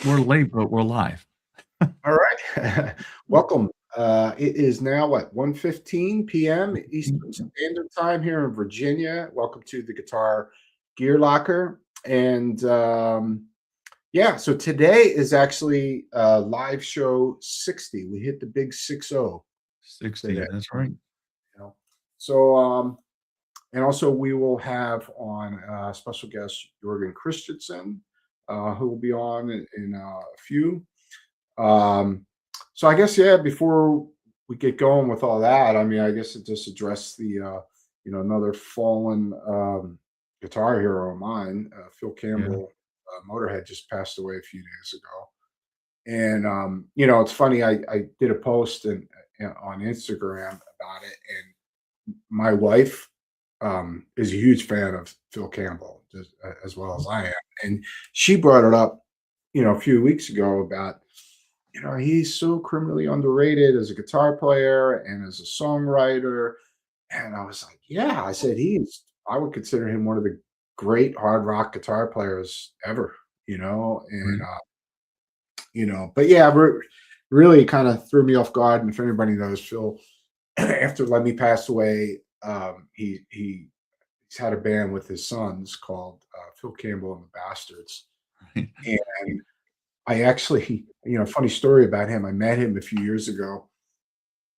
We're late, but we're live. All right. Welcome. It is now what, 1:15 p.m. Eastern Standard Time here in Virginia. Welcome to the Guitar Gear Locker. And yeah, so today is actually live show 60. We hit the big 60 60, today. that's right. You know. So and also we will have on special guest Jorgan Kristenson, who will be on in a few. So I guess, yeah, before we get going with all that, I mean, I guess it just address the another fallen guitar hero of mine, Phil Yeah. Campbell. Motorhead just passed away a few days ago. And it's funny, I did a post on Instagram about it, and my wife is a huge fan of Phil Campbell, just as well as I am. And she brought it up, a few weeks ago about he's so criminally underrated as a guitar player and as a songwriter. And I was like, yeah, I said, I would consider him one of the great hard rock guitar players ever, and, Right. but yeah, really kind of threw me off guard. And if anybody knows Phil, after Lemmy passed away, he's had a band with his sons called Phil Campbell and the Bastards. And I actually, funny story about him. I met him a few years ago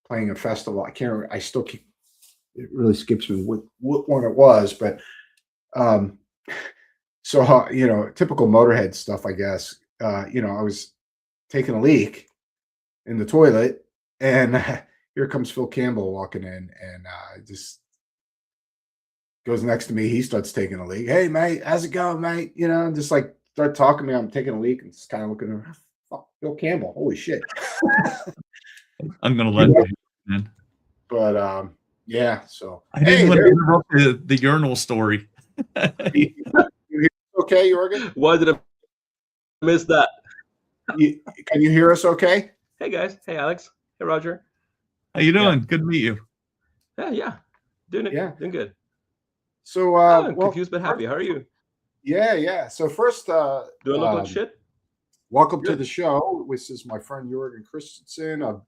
playing a festival. I can't remember, I still keep, it really skips me what one it was, but so typical Motorhead stuff, I guess. I was taking a leak in the toilet, and here comes Phil Campbell walking in, and just goes next to me. He starts taking a leak. Hey, mate, how's it going, mate? And just like start talking to me. I'm taking a leak and just kind of looking at him. Fuck, Phil Campbell. Holy shit. I'm gonna You let know? you, man. But yeah, so I didn't hey want to there. interrupt the urinal story. You hear us okay, Jorgen? Why did I miss that? Can you hear us okay? Hey guys. Hey Alex. Hey Roger. How you Yeah. doing? Good to meet you. Yeah. Doing it. Yeah. Doing good. So I'm well, confused but happy. How are you? yeah. So first Do I look like shit? welcome to Good. the show. This is my friend Jorgan Kristenson of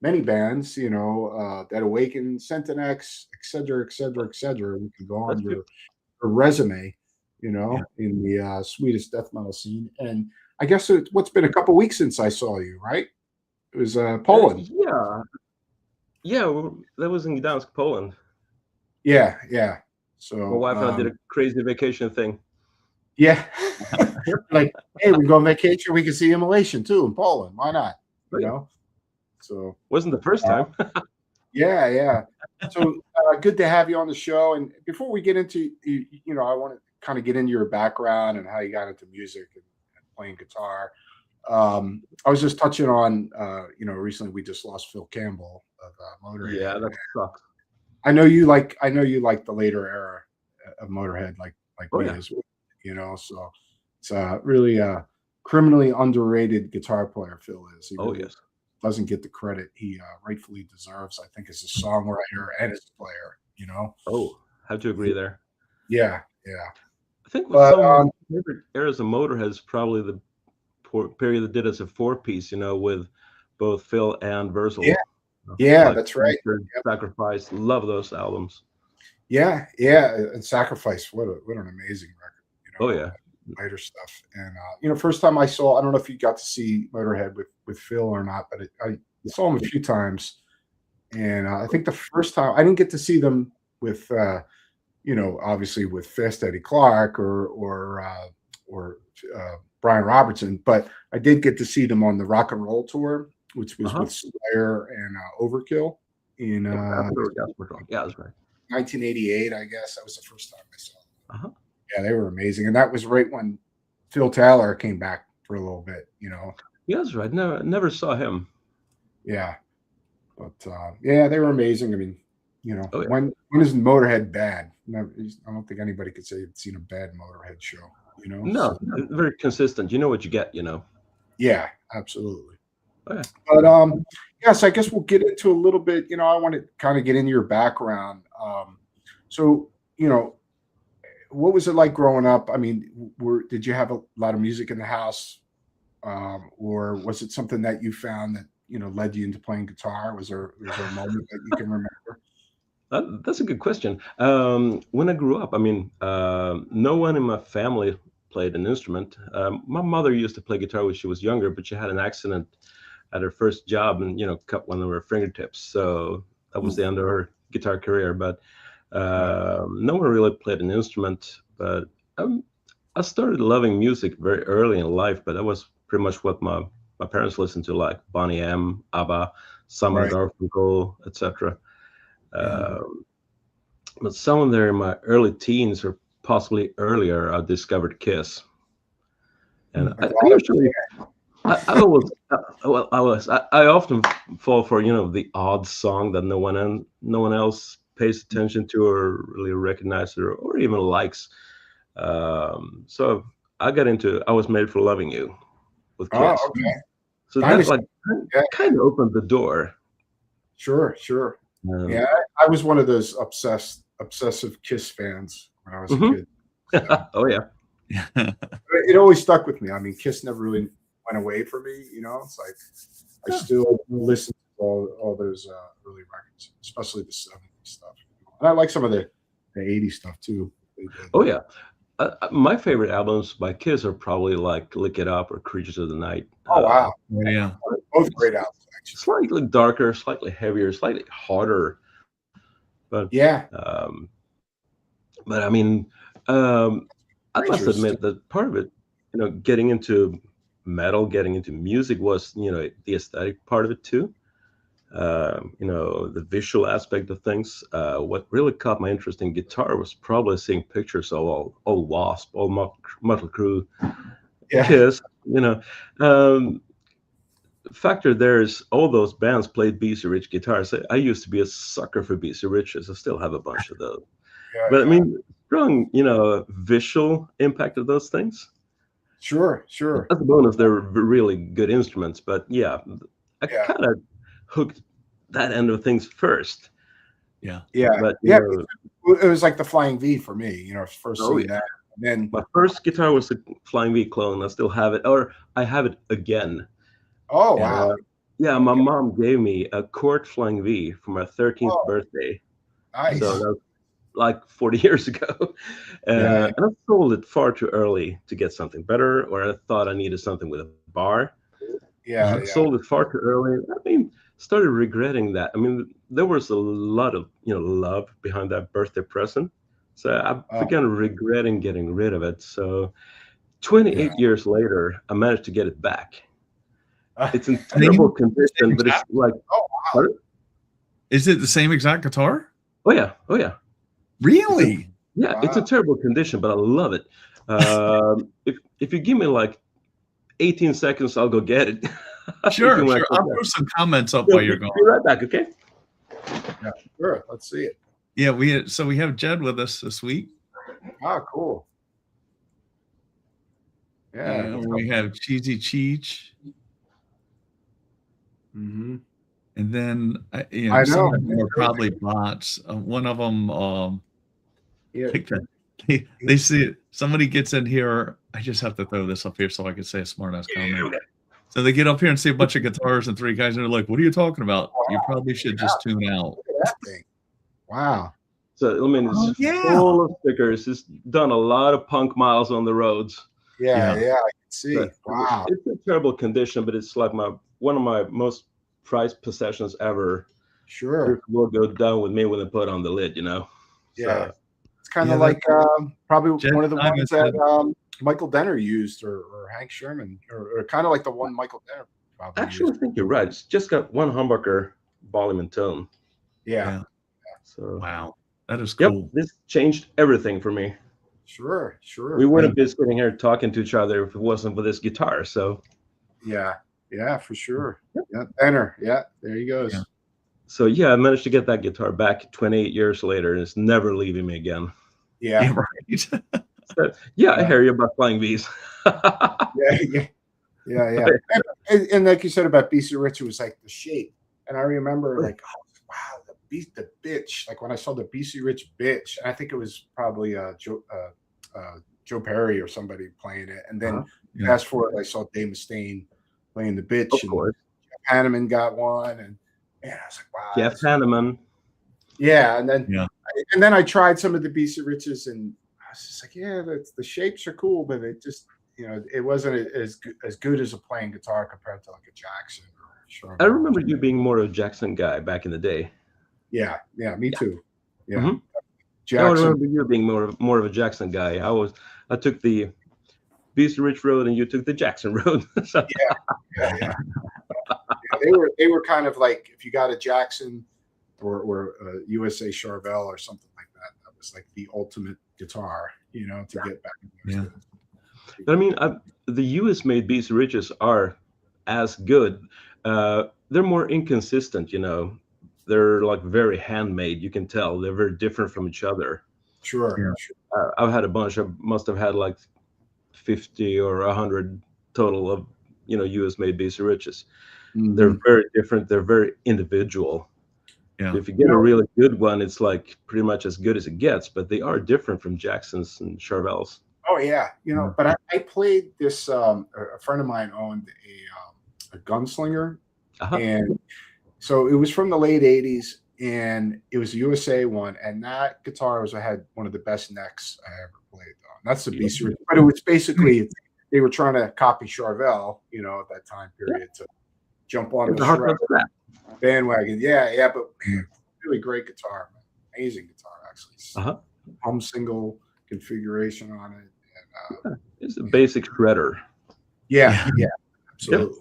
many bands, That Awaken, Sentinex, et cetera, et cetera, et cetera. We can go on That's good. your resume, Yeah. in the Swedish death metal scene. And I guess what's been a couple weeks since I saw you, right? It was Poland. Yeah. That was in Gdansk, Poland. Yeah. So My wife and I did a crazy vacation thing. yeah. Like, hey, we go on vacation, we can see Immolation too in Poland. Why not? So Wasn't the first time. yeah. So good to have you on the show. And before we get into, I want to kind of get into your background and how you got into music and playing guitar. I was just touching on, recently we just lost Phil Campbell of Motorhead. Yeah, that sucks. I know you like the later era of Motorhead, like me as well. So it's really criminally underrated guitar player Phil is. He really doesn't get the credit he rightfully deserves, I think, as a songwriter and as a player, Oh, have to agree there. Yeah. I think with some of my favorite eras of Motorhead is probably the period that did as a four-piece, with both Phil and Virgil. Yeah, that's right. Sacrifice, love those albums. Yeah, and Sacrifice, what an amazing record. Later stuff. And first time I don't know if you got to see Motorhead with Phil or not, but I saw him a few times. And I think the first time I didn't get to see them with obviously with Fast Eddie Clarke or Brian Robertson, but I did get to see them on the Rock and Roll tour, which was with Slayer and Overkill in that's right. 1988, I guess. That was the first time I saw them. Yeah, they were amazing. And that was right when Phil Taylor came back for a little bit, Yeah, that's right. Never saw him. Yeah. But yeah, they were amazing. I mean, when is Motorhead bad? I don't think anybody could say they've seen a bad Motorhead show, No, very consistent. You know what you get, Yeah, absolutely. Okay. But yes, I guess we'll get into a little bit, I want to kind of get into your background. So, what was it like growing up? I mean, did you have a lot of music in the house or was it something that you found that led you into playing guitar? Was there a moment that you can remember? That's a good question. When I grew up, I mean, no one in my family played an instrument. My mother used to play guitar when she was younger, but she had an accident at her first job and cut one of her fingertips. So that was the end of her guitar career. But no one really played an instrument. But I started loving music very early in life. But that was pretty much what my parents listened to, like Bonnie M, ABBA, Simon Garfunkel, etc. But somewhere in my early teens or possibly earlier, I discovered Kiss. And I usually, I often fall for the odd song that no one else pays attention to or really recognizes or even likes. So I got into I Was Made for Loving You with Kiss. Oh, okay. So that kind of opened the door. Sure. Yeah, I was one of those obsessive Kiss fans when I was a kid. So. Oh yeah. It always stuck with me. I mean, Kiss never really went away from me. It's like I still listen to all those early records, especially the 70s stuff. And I like some of the 80s stuff too. Oh yeah. My favorite albums by Kiss are probably like Lick It Up or Creatures of the Night. Oh wow. Yeah. Both great albums, actually. Slightly darker, slightly heavier, slightly harder. But yeah. But I mean, I must admit that part of it, getting into metal, getting into music was, the aesthetic part of it too. The visual aspect of things. What really caught my interest in guitar was probably seeing pictures of all Wasp, all Mötley Crüe, Kiss. Factor there is all those bands played BC Rich guitars. I used to be a sucker for BC Riches. I still have a bunch of those. But I mean, strong, visual impact of those things. Sure. As a bonus, they're really good instruments. But I kind of hooked that end of things first. But it was like the Flying V for me. First seeing that. And then my first guitar was the Flying V clone. I still have it, or I have it again. Oh wow! My mom gave me a Cort Flying V for my 13th birthday. Nice. So that was like 40 years ago. And I sold it far too early to get something better, or I thought I needed something with a bar. I sold it far too early. I mean, started regretting that. I mean, there was a lot of love behind that birthday present. So I began regretting getting rid of it. So 28 years later, I managed to get it back. It's in terrible condition, but it's like, is it the same exact guitar? Oh yeah. Really? Yeah, it's a terrible condition, but I love it. If you give me like 18 seconds, I'll go get it. Sure. I'll put some comments up while you're going. Be right back, okay? Yeah, sure. Let's see it. Yeah, we have Jed with us this week. Ah, cool. Yeah, we have Cheesy Cheech. Mm-hmm. And then I some know of them are probably bots. One of them, they see it. Somebody gets in here. I just have to throw this up here so I can say a smart ass comment. So they get up here and see a bunch of guitars and three guys, and they're like, "What are you talking about? You probably should just tune out." Look at that thing. Wow. So I mean, it's full of stickers. It's done a lot of punk miles on the roads. Yeah, I can see. Wow. It's in terrible condition, but it's like one of my most prized possessions ever. Sure. It will go down with me when they put on the lid, Yeah. So, it's kind of like probably one of the ones that Michael Denner used or Hank Sherman or kind of like the one Michael Denner probably actually used. I think you're right. It's just got one humbucker volume and tone. Yeah. So wow. That is cool. Yep, this changed everything for me. Sure. We wouldn't be sitting here talking to each other if it wasn't for this guitar. So yeah, for sure. Yeah, Denner. Yeah, there he goes. Yeah. So I managed to get that guitar back 28 years later, and it's never leaving me again. Yeah, right. So, I hear you about Flying V's. Yeah. And like you said about BC Rich, it was like the shape, and I remember like, oh wow, the bitch. Like when I saw the BC Rich bitch, and I think it was probably Joe Perry or somebody playing it, and then Yeah. fast forward, I saw Dave Mustaine playing the bitch, Of and course. Hanneman got one, and man, I was like, wow, Jeff Hanneman. yeah. And then Yeah. I tried some of the Beast of Riches, and I was just like, yeah, the shapes are cool, but it just, you know, it wasn't as good as a playing guitar compared to like a Jackson or Charvel. I remember you being more of a Jackson guy back in the day. Yeah, me too. Yeah, Mhm. Jackson. I remember you being more of a Jackson guy. I took the Beast Ridge Road, and you took the Jackson Road. So- Yeah. They were kind of like, if you got a Jackson or a USA Charvel or something like that, that was like the ultimate guitar, you know, to get back. Yeah. But I mean, the US made Beast Ridges are as good. They're more inconsistent, you know. They're like very handmade. You can tell they're very different from each other. Sure. Yeah. Sure. I've had a bunch. I must have had like 50 or 100 total of, you know, US made Beast Riches. Mhm. They're very different. They're very individual. Yeah. So if you get a really good one, it's like pretty much as good as it gets. But they are different from Jacksons and Charvels. Oh yeah, you know, but I played this. A friend of mine owned a gunslinger, Uh-huh. and so it was from the late '80s, and it was a USA one, and that guitar had one of the best necks I ever played on. That's the Beast Ridge, but it was basically they were trying to copy Charvel, you know, at that time period to jump on It's the a hard Shred one for that. bandwagon. Yeah, but man, really great guitar, man. Amazing guitar, actually. Uh-huh. Home single configuration on it. And, It's a basic shredder. yeah, absolutely.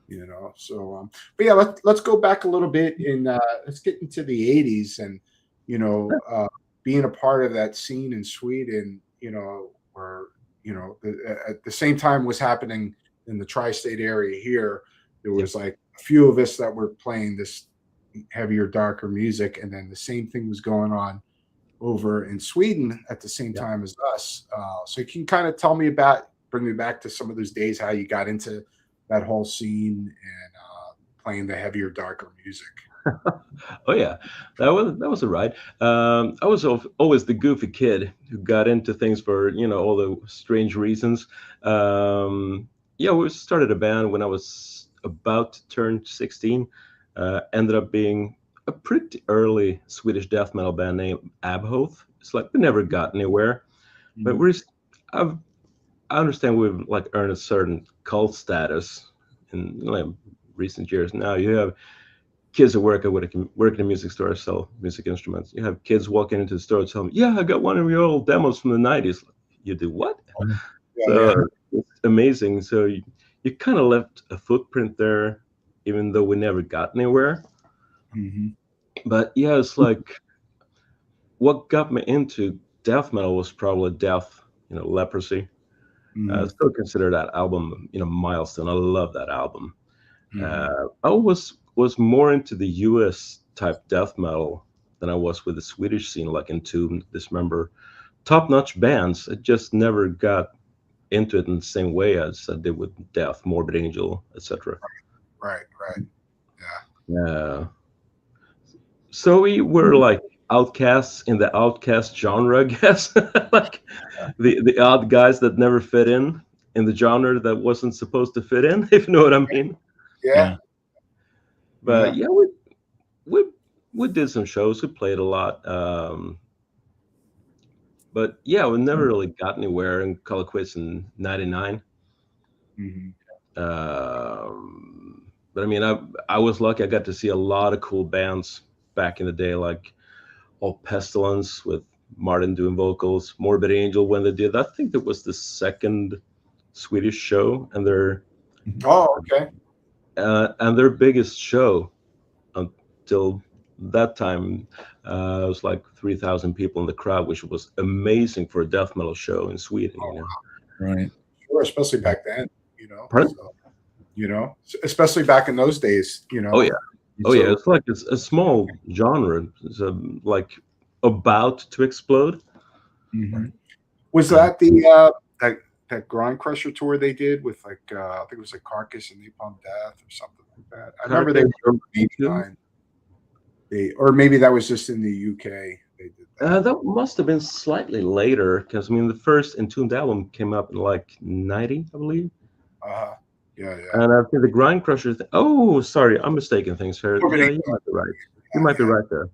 You know, so but yeah, let's go back a little bit and let's get into the '80s, and you know, being a part of that scene in Sweden, you know, where you know at the same time was happening in the tri-state area here. There was like a few of us that were playing this heavier, darker music, and then the same thing was going on over in Sweden at the same time as us. So you can kind of bring me back to some of those days, how you got into that whole scene and playing the heavier, darker music. Oh yeah, that was a ride. I was always the goofy kid who got into things for, you know, all the strange reasons. Yeah, we started a band when I was about to turn 16. Ended up being a pretty early Swedish death metal band named Abhoth. It's like we never got anywhere, but I understand we've like earned a certain cult status in like recent years. Now you have kids that work in a music store, sell music instruments. You have kids walking into the store and telling me, "Yeah, I got one of your old demos from the '90s." You do what? It's amazing. So you kind of left a footprint there, even though we never got anywhere. But yeah, it's like what got me into death metal was probably Death, you know, Leprosy. I still consider that album, you know, milestone. I love that album. I was more into the US type death metal than I was with the Swedish scene, like Entombed, Dismember, top-notch bands. I just never got into it in the same way as I did with Death, Morbid Angel, etc. Right. Yeah. So we were like outcasts in the outcast genre, I guess. Like the odd guys that never fit in the genre that wasn't supposed to fit in, if you know what I mean. Yeah. But yeah, we did some shows. We played a lot. But yeah, we never really got anywhere and call it quits in '99. But I mean, I was lucky. I got to see a lot of cool bands back in the day, like All Pestilence with Martin doing vocals, Morbid Angel when they did. I think that was the second Swedish show, and their biggest show until that time was like 3,000 people in the crowd, which was amazing for a death metal show in Sweden. You know, Right. Sure, especially back then. You know. Pardon? So, you know, especially back in those days. You know. Oh yeah. It's like it's a small genre. It's like about to explode. Was that the that Grind Crusher tour they did with like I think it was like Carcass and Napalm Death or something like that? I remember they were '89. Or maybe that was just in the UK. They did That must have been slightly later, because I mean the first Entombed album came up in like '90, I believe. Yeah, yeah. And I think the Grind Crusher. Oh, sorry, I'm mistaken things here. Morbid Yeah, Angel. you might be right. You might be right there.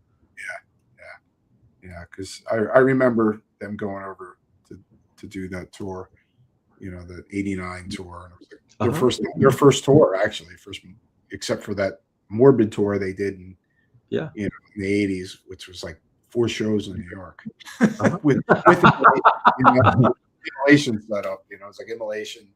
Yeah, because I remember them going over to do that tour, you know, the '89 tour. And it was like their first tour, actually, except for that Morbid tour they did in Yeah, you know, in the '80s, which was like 4 shows in New York with Immolation set up. You know, it's like Immolation,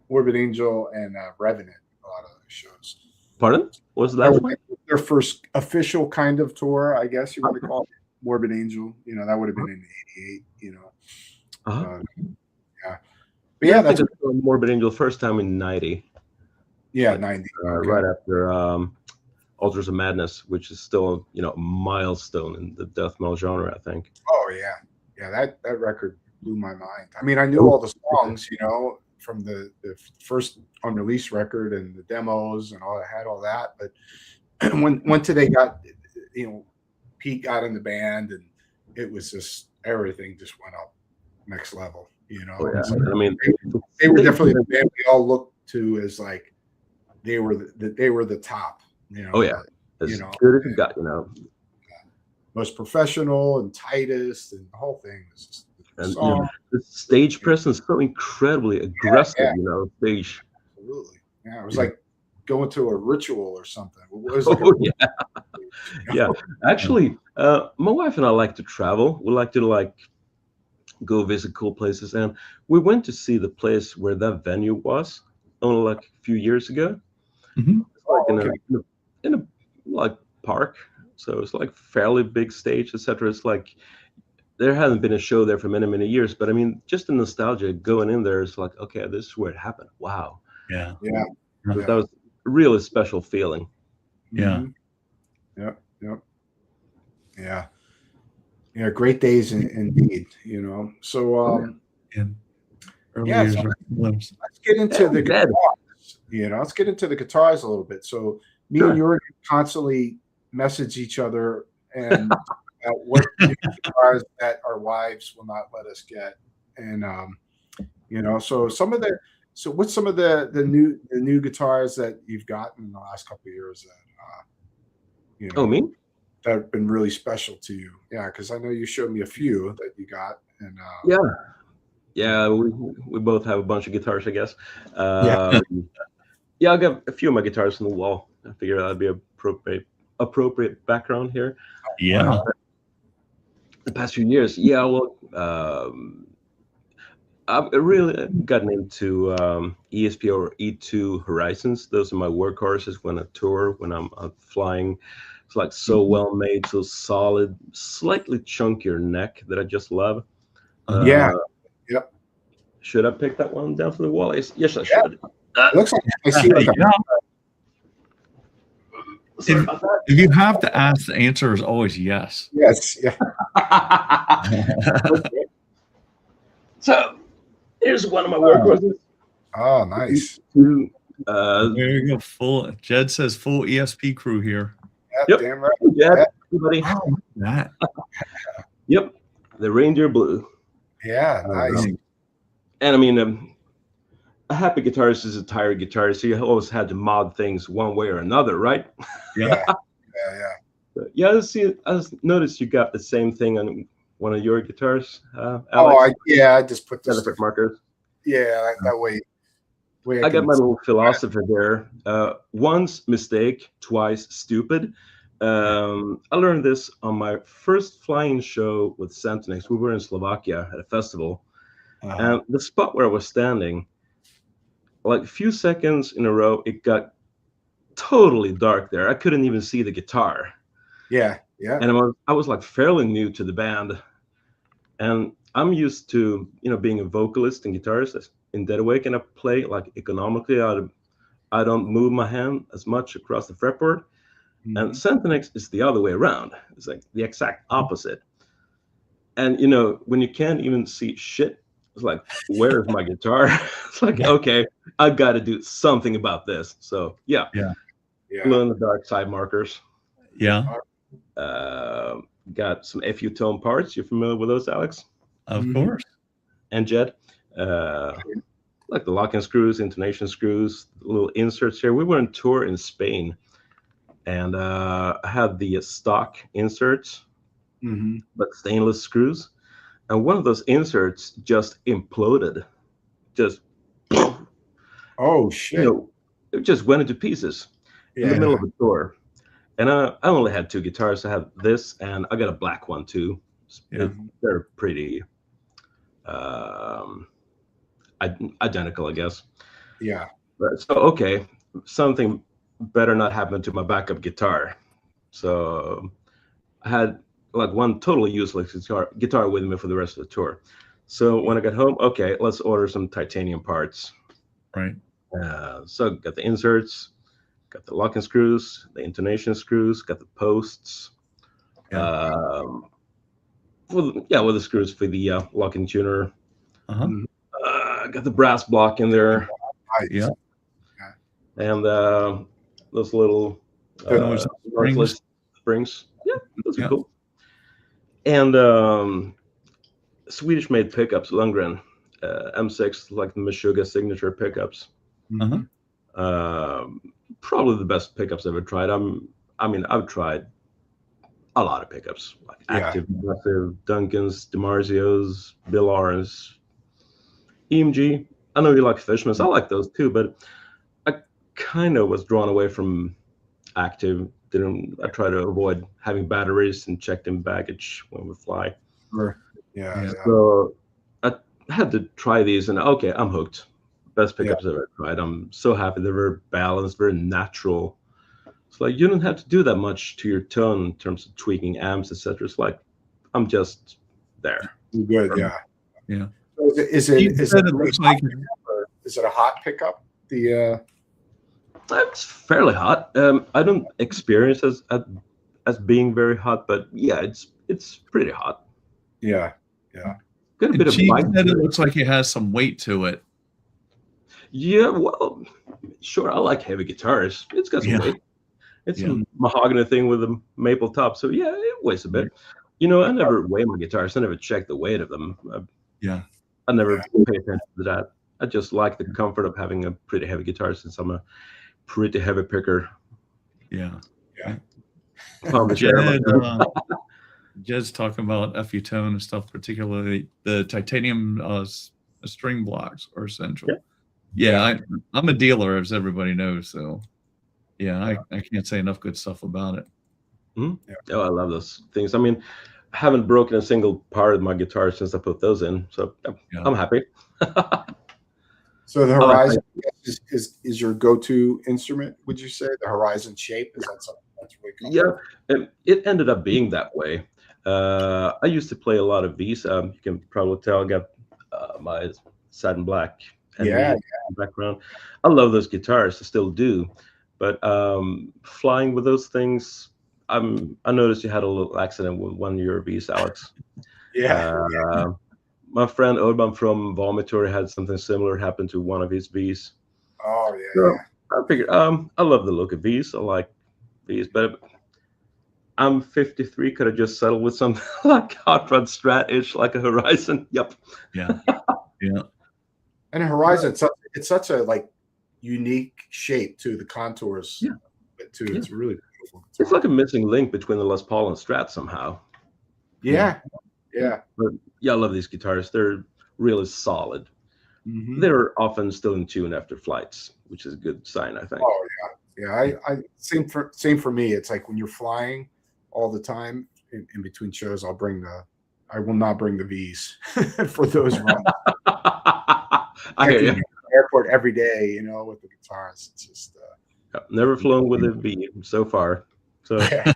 Morbid Angel, and Revenant. A lot of those shows. pardon? Was that one? Their first official kind of tour, I guess you want to call it. Morbid Angel. You know, that would have been in '88. You know, yeah. But yeah, that's Morbid Angel first time in '90. Yeah, '90. Okay. Right after Altars of Madness, which is still, you know, a milestone in the death metal genre, I think. Oh yeah, that record blew my mind. I mean, I knew all the songs, you know, from the first unreleased record and the demos and all. I had all that, but once they got, you know, Pete got in the band, and it was just everything just went up next level. You know, I mean, they were definitely the band we all looked to as like they were the top. You know, as good as it got, you know, most professional and tightest, and the whole thing was just. And you know, the stage presence so incredibly aggressive, you know, stage. Absolutely, yeah, it was like going to a ritual or something. Yeah. Actually, my wife and I like to travel. We like to go visit cool places, and we went to see the place where that venue was only like a few years ago. Mm-hmm. In a like park, so it's like fairly big stage, etc. It's like there hasn't been a show there for many years, but I mean, just the nostalgia going in there is like, okay, this is where it happened. Wow. Yeah. That was a really special feeling. Yeah. Yeah. Great days indeed. You know. So let's get into the guitars. You know, let's get into the guitars a little bit. So me and Jorgan constantly message each other and what guitars that our wives will not let us get, and you know, so what's some of the new guitars that you've gotten in the last couple of years that you know, me? that have been really special to you? Yeah, because I know you showed me a few that you got, and we both have a bunch of guitars, I guess. I got a few of my guitars on the wall. I figured that'd be appropriate background here. Yeah. The past few years, I've really gotten into ESP or E2 Horizons. Those are my workhorses when I tour, when I'm flying. It's like so well made, so solid, slightly chunkier neck that I just love. Should I pick that one down from the wall? Yes, I should. It looks like I see if you have to ask, the answer is always yes. Yes. Yeah. So here's one of my workhorses. Oh, nice. There you go. Full. Jed says full ESP crew here. Yep. Damn right. Yeah, everybody. That. Yep. The Reindeer Blue. Yeah, nice. And I mean, a happy guitarist is a tired guitarist, so you always had to mod things one way or another, right? Yeah. I noticed you got the same thing on one of your guitars, Alex. I just put the different markers. Yeah, that way. I got my little philosophy there. Once mistake, twice stupid. I learned this on my first flying show with Sentinix. We were in Slovakia at a festival, and the spot where I was standing, like a few seconds in a row, it got totally dark there. I couldn't even see the guitar. Yeah. And I was like fairly new to the band, and I'm used to, you know, being a vocalist and guitarist in Dead Awake, and I play like economically. I don't move my hand as much across the fretboard. And Sentinix is the other way around. It's like the exact opposite. And you know, when you can't even see shit, it's like, where's my guitar? It's like, okay, I got to do something about this. So yeah. Glow in the dark side markers. Yeah. Got some FU tone parts. You're familiar with those, Alex? Of course. And Jed? Like the locking screws, intonation screws, little inserts here. We were on tour in Spain, and I had the stock inserts, but stainless screws. And one of those inserts just imploded. Just, oh shit! You know, it just went into pieces in the middle of the tour. And I only had 2 guitars. I had this, and I got a black one too. They're pretty identical, I guess. Yeah. So okay, something better not happen to my backup guitar. So I had like one totally useless guitar with me for the rest of the tour. So when I got home, okay, let's order some titanium parts. Right. So got the inserts, got the locking screws, the intonation screws, got the posts. With the screws for the locking tuner. Got the brass block in there. Yeah. And those little springs. Yeah, those are cool. And Swedish made pickups, Lundgren, M6, like the Meshuggah signature pickups. Probably the best pickups I've ever tried. I've tried a lot of pickups, like Active, Massive, Duncan's, DiMarzio's, Bill Arns, EMG. I know you like Fishman's. I like those too, but I kind of was drawn away from Active. I try to avoid having batteries and checked in baggage when we fly. So I had to try these, and okay, I'm hooked. Best pickups I've ever tried. I'm so happy. They're very balanced, very natural. It's like you don't have to do that much to your tone in terms of tweaking amps, etc. It's like I'm just there. Good, yeah. So is it a hot pickup? It's fairly hot. I don't experience as being very hot, but yeah, it's pretty hot. Yeah. Got a bit of bite. It looks like it has some weight to it. Yeah, well, sure. I like heavy guitars. It's got some weight. It's a mahogany thing with a maple top, so yeah, it weighs a bit. You know, I never weigh my guitars. I never check the weight of them. I never pay attention to that. I just like the comfort of having a pretty heavy guitar since I'm a pretty heavy picker. Jed's talking about FU tone and stuff, particularly the titanium string blocks are essential. I'm a dealer, as everybody knows, so I can't say enough good stuff about it. Oh, I love those things. I mean, I haven't broken a single part of my guitar since I put those in, so I'm happy. So the Horizon is your go-to instrument, would you say? The Horizon shape? Is that something that's really cool? Yeah, it ended up being that way. I used to play a lot of V's. You can probably tell I got my satin black background. I love those guitars. I still do. But flying with those things, I noticed you had a little accident with one of your V's, Alex. My friend Urban from Vomitory had something similar happen to one of his V's. So I figured, I love the look of V's. I like V's, but I'm 53. Could have just settled with something like Hot Rod Strat-ish, like a Horizon. Yep. And a Horizon, it's such a like unique shape to the contours. It's really beautiful. It's like a missing link between the Les Paul and Strat somehow. But I love these guitars. They're really solid. They're often still in tune after flights, which is a good sign, I think. I same for me. It's like when you're flying all the time in between shows, I will not bring the V's for those runs. I hear you. Airport every day, you know, with the guitars. It's just never flown with a V so far. So I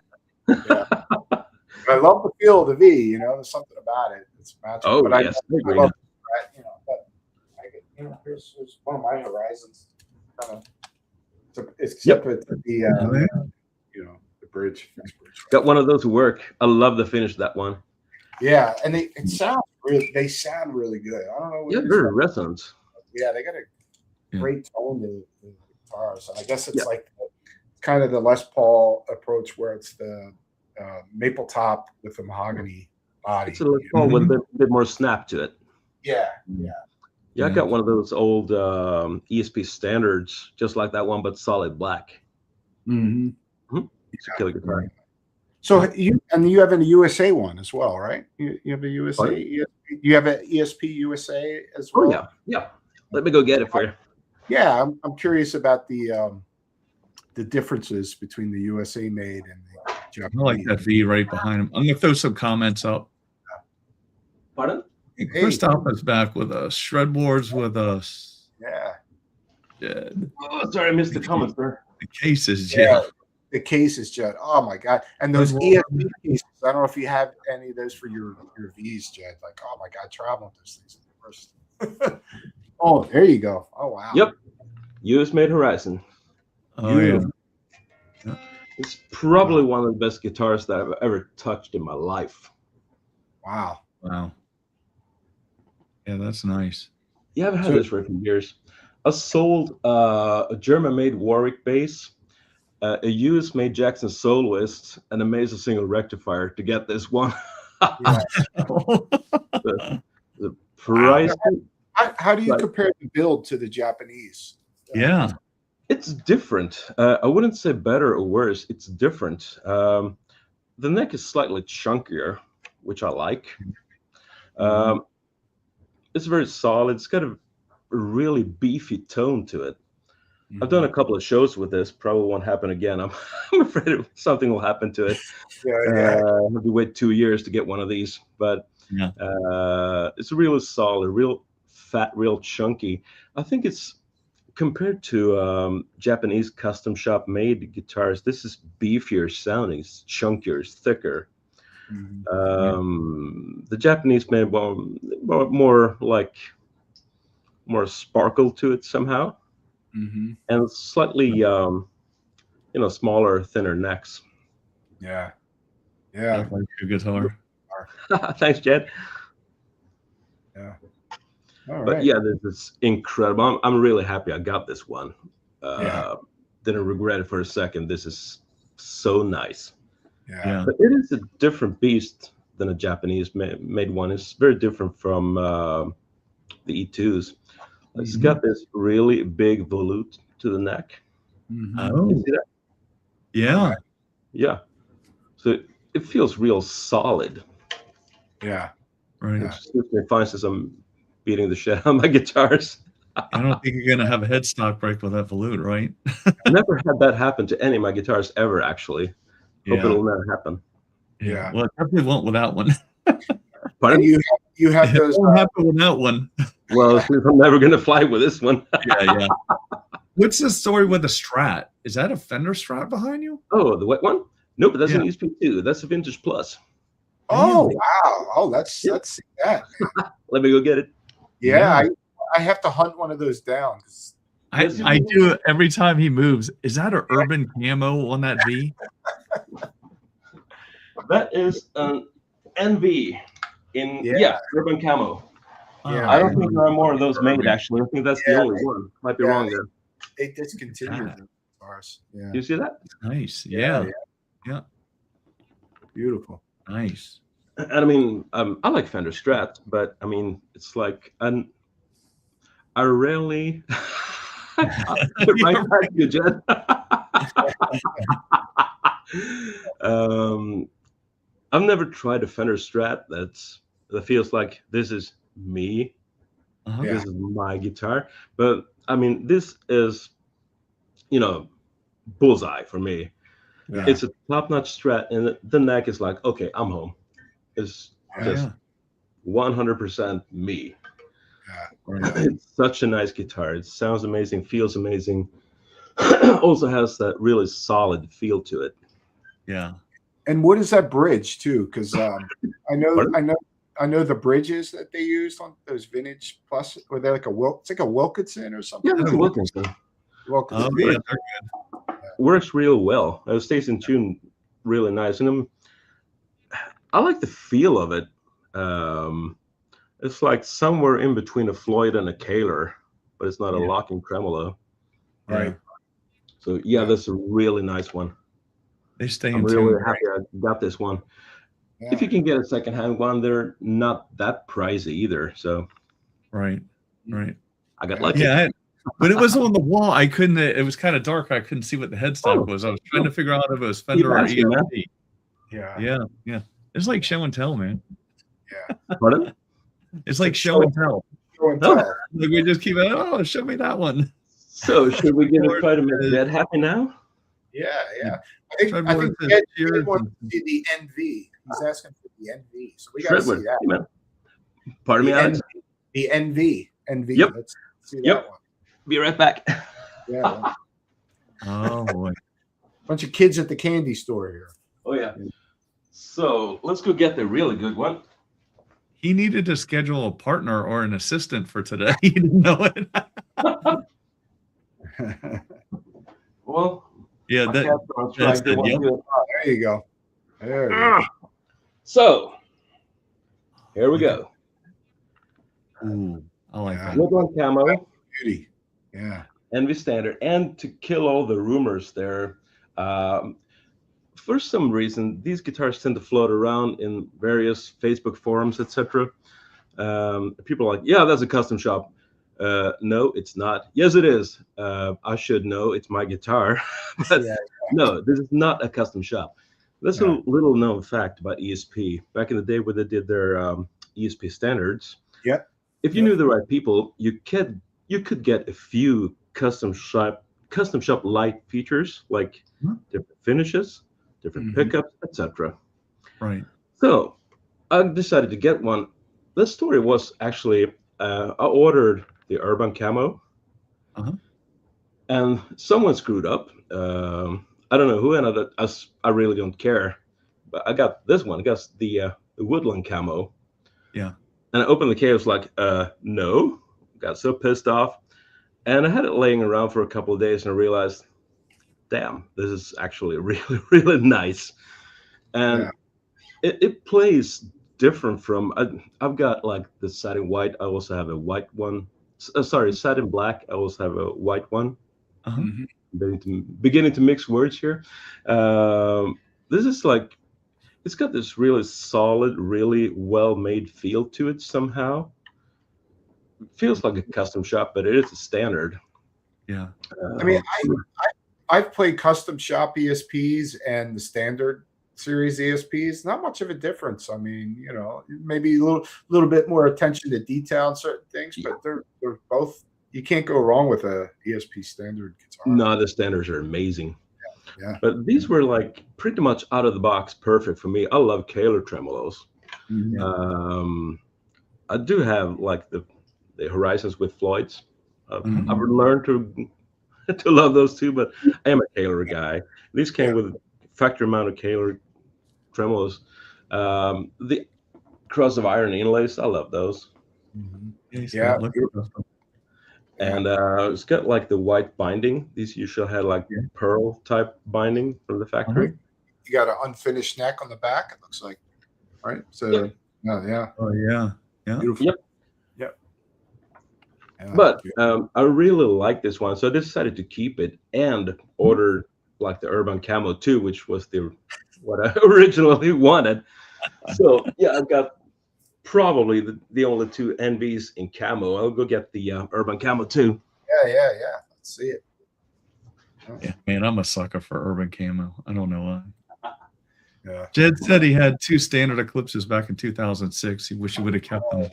love the feel of the V. You know, there's something about it. It's magical. Oh, but yes, I love that. You know, but here's one of my Horizons. Except for the the bridge. Got one of those work. I love the finish of that one. Yeah, and they sound really good. I don't know. Yeah, very resonant. Yeah, they got a great tone to the guitars. And I guess it's like kind of the Les Paul approach, where it's the maple top with a mahogany body. It's a Les Paul with a bit more snap to it. Yeah. Yeah, I got one of those old ESP standards, just like that one, but solid black. It's a killer guitar. So you have a USA one as well, right? You have a USA. You have an ESP USA as well. Oh yeah. Let me go get it for you. Yeah, I'm curious about the differences between the USA made and the Japanese. I like that V right behind him. I'm gonna throw some comments up. Pardon? Christoph is back with us. Shred Wars with us. Yeah. Jed. Oh, sorry, I missed the comments there. The cases, Jed. The cases, Jed. Oh my God! And those ESP cases. I don't know if you have any of those for your V's, Jed. Like, oh my God, traveling with those things first. Oh, there you go. Oh wow. Yep. US made Horizon. Oh yeah. It's probably one of the best guitars that I've ever touched in my life. Wow. Yeah, that's nice. Yeah, I've had this for a few years. I sold a German-made Warwick bass, a US-made Jackson Soloist, and a Mesa single rectifier to get this one. The price. How do you compare the build to the Japanese? Yeah. It's different. I wouldn't say better or worse. It's different. The neck is slightly chunkier, which I like. It's very solid. It's got a really beefy tone to it. I've done a couple of shows with this. Probably won't happen again. I'm afraid something will happen to it. I'll have to wait 2 years to get one of these. But it's really solid, real fat, real chunky. I think it's compared to Japanese custom shop made guitars. This is beefier sounding, it's chunkier, it's thicker. The Japanese made more sparkle to it somehow, and slightly smaller, thinner necks. Yeah. I like your guitar. Thanks, Jed. Yeah. All But right. yeah, this is incredible. I'm really happy I got this one. Didn't regret it for a second. This is so nice. Yeah. But it is a different beast than a Japanese made one. It's very different from the E2s. It's got this really big volute to the neck. Oh, you see that? Yeah. Yeah. So it feels real solid. Yeah. Right. Which gives me fun since I'm beating the shit out of my guitars. I don't think you're gonna have a headstock break with that volute, right? Never had that happen to any of my guitars ever, actually. Hope it'll never happen. Yeah. Well, it definitely won't with that one. Pardon? And you have those. It won't happen with that one. Well, I'm never gonna fly with this one. Yeah. What's the story with the Strat? Is that a Fender Strat behind you? Oh, the wet one? Nope, that's an ESP2. That's a Vintage Plus. Oh wow! Oh, let's see that. Let me go get it. Yeah. I have to hunt one of those down. I do every time he moves. Is that an urban camo on that V? That is an NV in urban camo. Yeah. I don't think there are more of those made, actually. I think that's the only one. Might be wrong there. They discontinued them. Yeah. You see that? Nice. Yeah. Beautiful. Nice. And I mean, I like Fender Strat, but I mean, it's like I rarely. Right back to you, Jed. I've never tried a Fender Strat that feels like this is me. This is my guitar. But I mean, this is, bullseye for me. Yeah. It's a top-notch Strat, and the neck is like, okay, I'm home. It's just 100% me. It's such a nice guitar. It sounds amazing, feels amazing. Also has that really solid feel to it. Yeah. And what is that bridge too? Because I know the bridges that they used on those Vintage Plus. Were they like it's like a Wilkinson or something? Yeah, it's a Wilkinson. Oh, yeah, they're good. Works real well. It stays in tune really nice, and I like the feel of it. It's like somewhere in between a Floyd and a Kaler, but it's not a locking tremolo. Right. So yeah, that's a really nice one. They stay I'm in really tune. happy I got this one. Yeah. If you can get a secondhand one, they're not that pricey either. So Right. I got lucky. Yeah, but it was on the wall. I couldn't. It was kind of dark. I couldn't see what the headstock was. I was trying to figure out if it was Fender or asking, man. ESP. Yeah. It's like show and tell, man. Yeah. Pardon? It's like show and tell. Show and tell. Like we just keep it. Oh, show me that one. So should we give a try to make Jed happy now? Yeah. I think Jed wants to see the NV. He's asking for the NV, so we got to see that. Man. Pardon me, Alex. The NV. Yep. Let's see that one. Be right back. Yeah. Oh boy. Bunch of kids at the candy store here. Oh yeah. So let's go get the really good one. He needed to schedule a partner or an assistant for today. He didn't know it. Well, yeah, that's it. Yep. There you go. There you go. So here we go. Ooh, I like that. Woodland camo. Beauty. Yeah. NV standard. And to kill all the rumors there, for some reason, these guitars tend to float around in various Facebook forums, etc. People are like, yeah, that's a custom shop. No, it's not. Yes, it is. I should know. It's my guitar. But no, this is not a custom shop. That's a little known fact about ESP. Back in the day when they did their ESP standards, if you knew the right people, you could get a few custom shop light features like different finishes, different pickups, etc. Right. So I decided to get one. The story was actually I ordered the Urban Camo, and someone screwed up. I don't know who, and I really don't care. But I got this one. I got the Woodland Camo. Yeah. And I opened the case, like, no. Got so pissed off. And I had it laying around for a couple of days, and I realized, damn, this is actually really, really nice. And it plays different from, I've got like the satin white. I also have a white one. Satin black. I also have a white one. Beginning to mix words here. This is like, it's got this really solid, really well-made feel to it somehow. It feels like a custom shop, but it is a standard. Yeah. I mean, I've played custom shop ESPs and the standard series ESPs. Not much of a difference. I mean, you know, maybe a little bit more attention to detail on certain things, but they're both. You can't go wrong with a ESP standard guitar. No, the standards are amazing. Yeah. But these were like pretty much out of the box perfect for me. I love Kaler tremolos. I do have like the Horizons with Floyds. I've learned to love those too, but I am a Kaler guy. These came with a factory amount of Kaler tremolos. The cross of iron inlays, I love those. And it's got like the white binding. These usually had like pearl type binding from the factory. You got an unfinished neck on the back, it looks like, right? So Oh yeah. Beautiful. Yep. But I really like this one, so I decided to keep it and order like the Urban Camo 2, which was what I originally wanted. So yeah, I've got probably the only two NVs in camo. I'll go get the Urban Camo 2. Yeah. Let's see it. Yeah, man, I'm a sucker for Urban Camo. I don't know why. Yeah. Jed said he had 2 standard Eclipses back in 2006. He wish he would have kept them.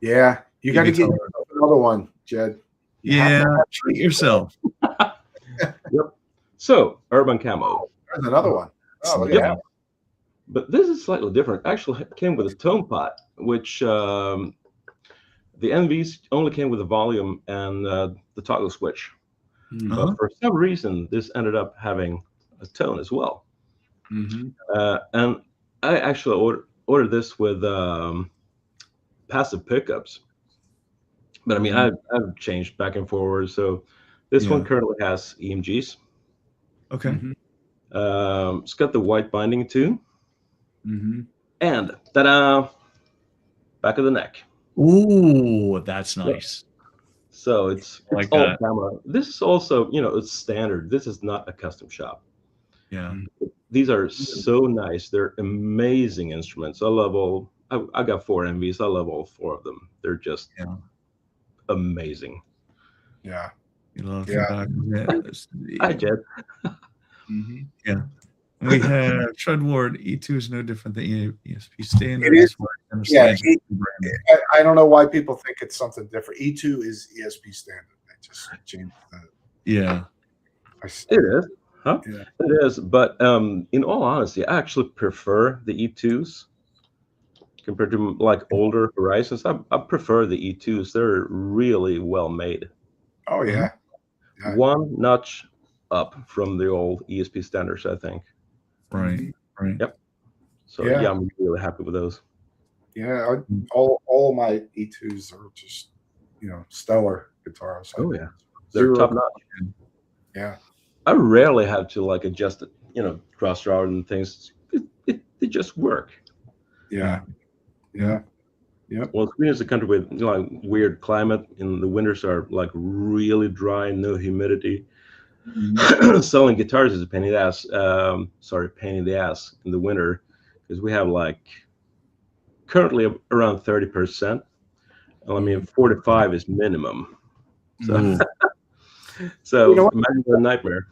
Yeah, you got to get another one, Jed. Treat yourself. Yep. So Urban Camo. There's another one. Oh, look at that. But this is slightly different. Actually, it came with a tone pot, which the NVs only came with the volume and the toggle switch. But for some reason, this ended up having a tone as well. And I actually ordered this with passive pickups. But I mean, I've changed back and forward. So this one currently has EMGs. Okay. It's got the white binding too. And ta-da! Back of the neck. Ooh, that's nice. So it's like all that. camera. This is also, it's standard. This is not a custom shop. Yeah. These are so nice. They're amazing instruments. I love all. I got 4 MVs. I love all 4 of them. They're just Yeah. amazing. Yeah. You love Yeah. the back of it. Hi, Jed. Yeah. We have Treadward E2 is no different than ESP standard. It is. As far as I Yeah. understand I don't know why people think it's something different. E2 is ESP standard. They just changed the. Yeah. It is. Huh? Yeah. It is. But in all honesty, I actually prefer the E2s compared to like older Horizons. I prefer the E2s. They're really well made. Oh yeah. Yeah. One notch up from the old ESP standards, I think. Right. Right. Yep. So Yeah. yeah, I'm really happy with those. Yeah. All of my E2s are just, stellar guitars. Oh yeah, they're top notch. Yeah. I rarely have to like adjust it, cross rod and things. They just work. Yeah. Yeah. Yep. Well, Sweden is a country with like weird climate. In the winters are like really dry, no humidity. Selling guitars is a pain in the ass. Pain in the ass in the winter because we have like currently around 30%. I mean, 45 is minimum. So, so imagine a nightmare.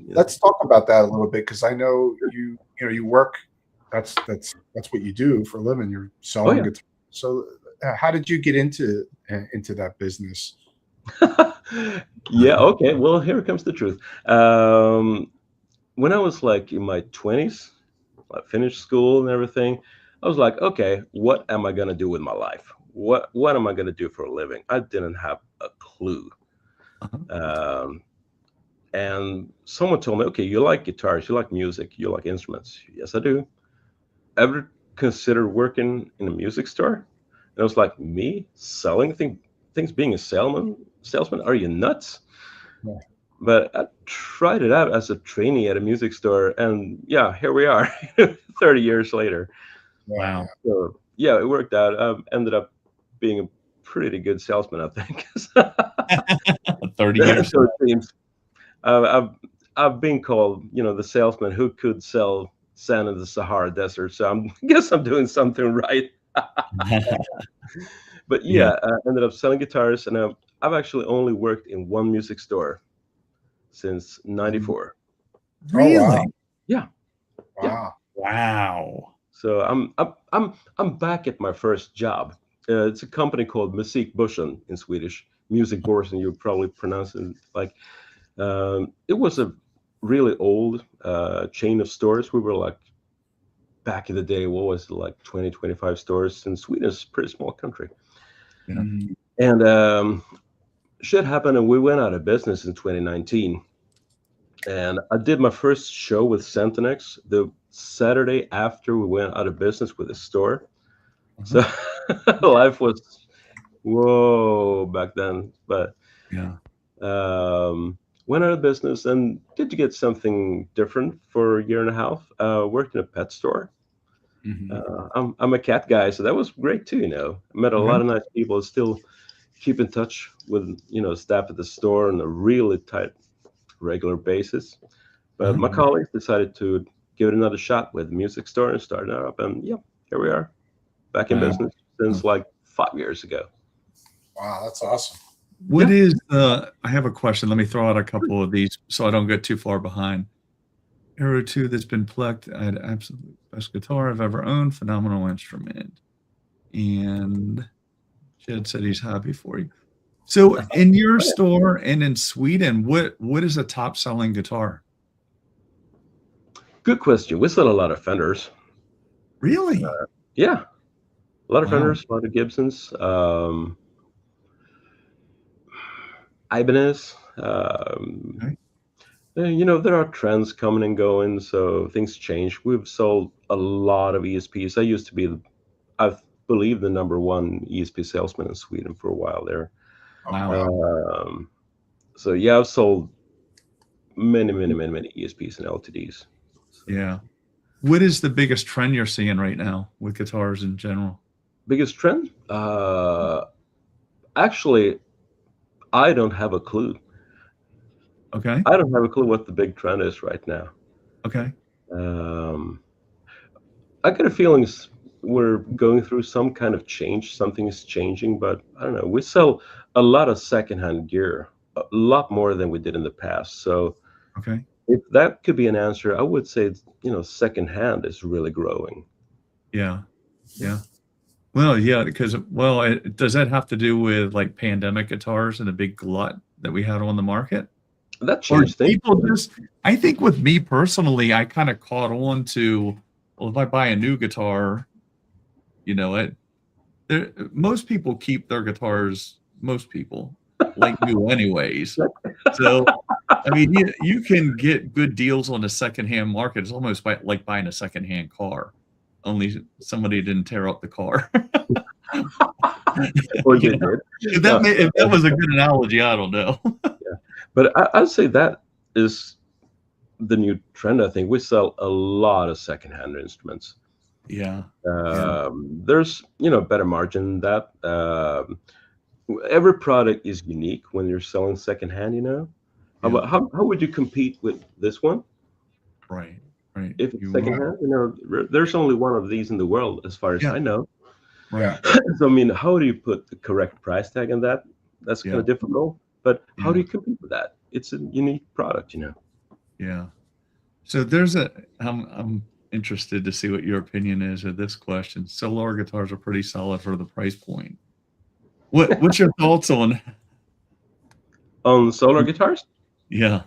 Let's talk about that a little bit because I know you work. That's what you do for a living. You're selling guitars. So, how did you get into that business? Yeah. Okay. Well, here comes the truth. When I was like in my 20s, I finished school and everything. I was like, okay, what am I gonna do with my life? What am I gonna do for a living? I didn't have a clue. And someone told me, okay, you like guitars, you like music, you like instruments. Yes, I do. Ever consider working in a music store? And I was like, me selling things, being a salesman? Are you nuts? Yeah. But I tried it out as a trainee at a music store, and yeah, here we are, 30 years later. Wow. So yeah, it worked out. I ended up being a pretty good salesman, I think. 30 years. So it seems. I've been called, the salesman who could sell sand in the Sahara Desert. So I guess I'm doing something right. But yeah, I ended up selling guitars, and I've actually only worked in one music store since '94. Really? Oh, wow. Yeah. Wow. Yeah. Wow. So I'm back at my first job. It's a company called Musikbörsen in Swedish. Music Börsen, you probably pronounce it like. It was a really old chain of stores. We were like, back in the day, what was it, like 20, 25 stores? And Sweden is a pretty small country. Yeah. And shit happened, and we went out of business in 2019. And I did my first show with Centenex the Saturday after we went out of business with the store. So life was whoa back then. But yeah. Went out of business and did to get something different for a year and a half. Worked in a pet store. I'm a cat guy, so that was great too. Met a lot of nice people. Still keep in touch with staff at the store on a really tight, regular basis. But my colleagues decided to give it another shot with the music store and started it up. And yeah, here we are, back in business since like 5 years ago. Wow, that's awesome. What is I have a question. Let me throw out a couple of these so I don't get too far behind. Arrow 2 that's been Plek. I had absolute best guitar I've ever owned. Phenomenal instrument. And Jed said he's happy for you. So in your store and in Sweden, what is a top selling guitar? Good question. We sell a lot of Fenders. Really? Yeah. A lot of Fenders, a lot of Gibsons. Ibanez. There are trends coming and going, so things change. We've sold a lot of ESPs. I used to be, I believe, the #1 ESP salesman in Sweden for a while there. Wow. So yeah, I've sold many ESPs and LTDs. So. Yeah. What is the biggest trend you're seeing right now with guitars in general? Biggest trend? Actually, I don't have a clue. Okay. I don't have a clue what the big trend is right now. Okay. I get a feeling we're going through some kind of change. Something is changing, but I don't know. We sell a lot of secondhand gear, a lot more than we did in the past. So Okay. if that could be an answer, I would say, secondhand is really growing. Yeah. Yeah. Well, yeah, because does that have to do with like pandemic guitars and the big glut that we had on the market? That Or changed things. people just, I think with me personally, I kind of caught on to, well, if I buy a new guitar, most people keep their guitars, most people like new anyways. So, I mean, you can get good deals on the secondhand market. It's almost like buying a secondhand car, only somebody didn't tear up the car. Or they did. If that was a good analogy, I don't know. Yeah, but I'd say that is the new trend. I think we sell a lot of secondhand instruments. Yeah. There's better margin than that. Every product is unique when you're selling secondhand. How would you compete with this one? Right. If it's secondhand, there's only one of these in the world, as far as I know. Right. So I mean, how do you put the correct price tag on that? That's kind of difficult. But how do you compete with that? It's a unique product, Yeah. So I'm interested to see what your opinion is of this question. Solar guitars are pretty solid for the price point. What's your thoughts on solar guitars? Yeah.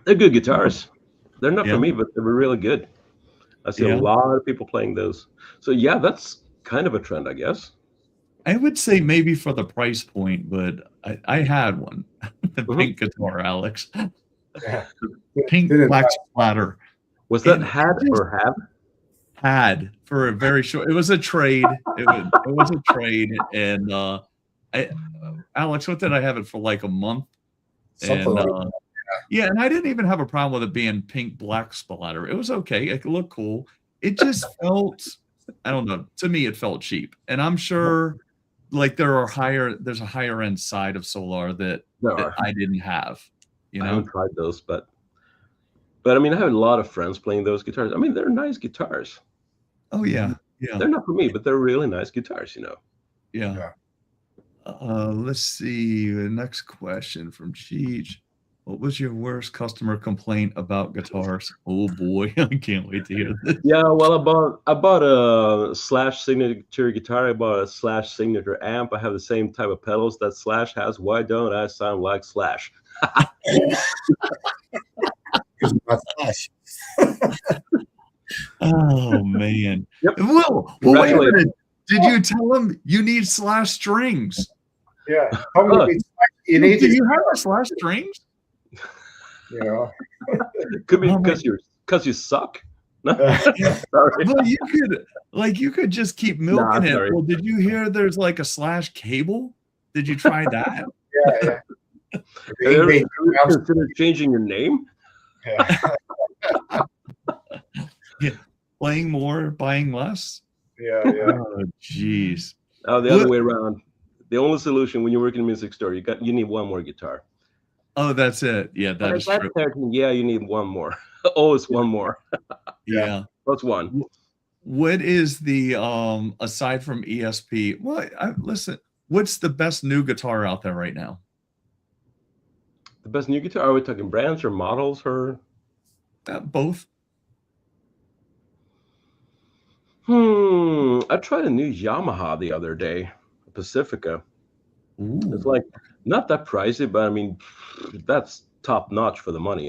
They're good guitars. They're not for me, but they were really good. I see a lot of people playing those. So yeah, that's kind of a trend, I guess. I would say maybe for the price point, but I had one, the pink guitar, Alex. Yeah. Pink black splatter. Was that had or have? Had for a very short. It was a trade. It was a trade, and Alex, what did I have it for? Like a month. Something like that. Yeah, and I didn't even have a problem with it being pink black splatter. It was okay. It looked cool. It just felt, I don't know. To me, it felt cheap, and I'm sure, like there's a higher end side of Solar that I didn't have. I haven't tried those, but I mean, I have a lot of friends playing those guitars. I mean, they're nice guitars. Oh yeah. They're not for me, but they're really nice guitars, Yeah. Let's see. The next question from Cheech. What was your worst customer complaint about guitars? Oh boy, I can't wait to hear this. Yeah, well, I bought a Slash signature guitar. I bought a Slash signature amp. I have the same type of pedals that Slash has. Why don't I sound like Slash? Oh man. Yep. Well, wait a minute. Did you tell him you need Slash strings? Yeah. Do you have a Slash strings? Could be because you suck. Sorry. Well, you could just keep milking it. Well, did you hear there's like a Slash cable? Did you try that? Yeah. Consider changing your name? Yeah. Playing more, buying less? Yeah. Oh, jeez. Oh, the other way around. The only solution when you work in a music store, you need one more guitar. Oh, that's it. Yeah, that is true. Yeah, you need one more. Always one more. Yeah. That's one. What is the aside from ESP? Well, listen, what's the best new guitar out there right now? The best new guitar? Are we talking brands or models or both? I tried a new Yamaha the other day, a Pacifica. Ooh. It's like not that pricey, but I mean that's top notch for the money,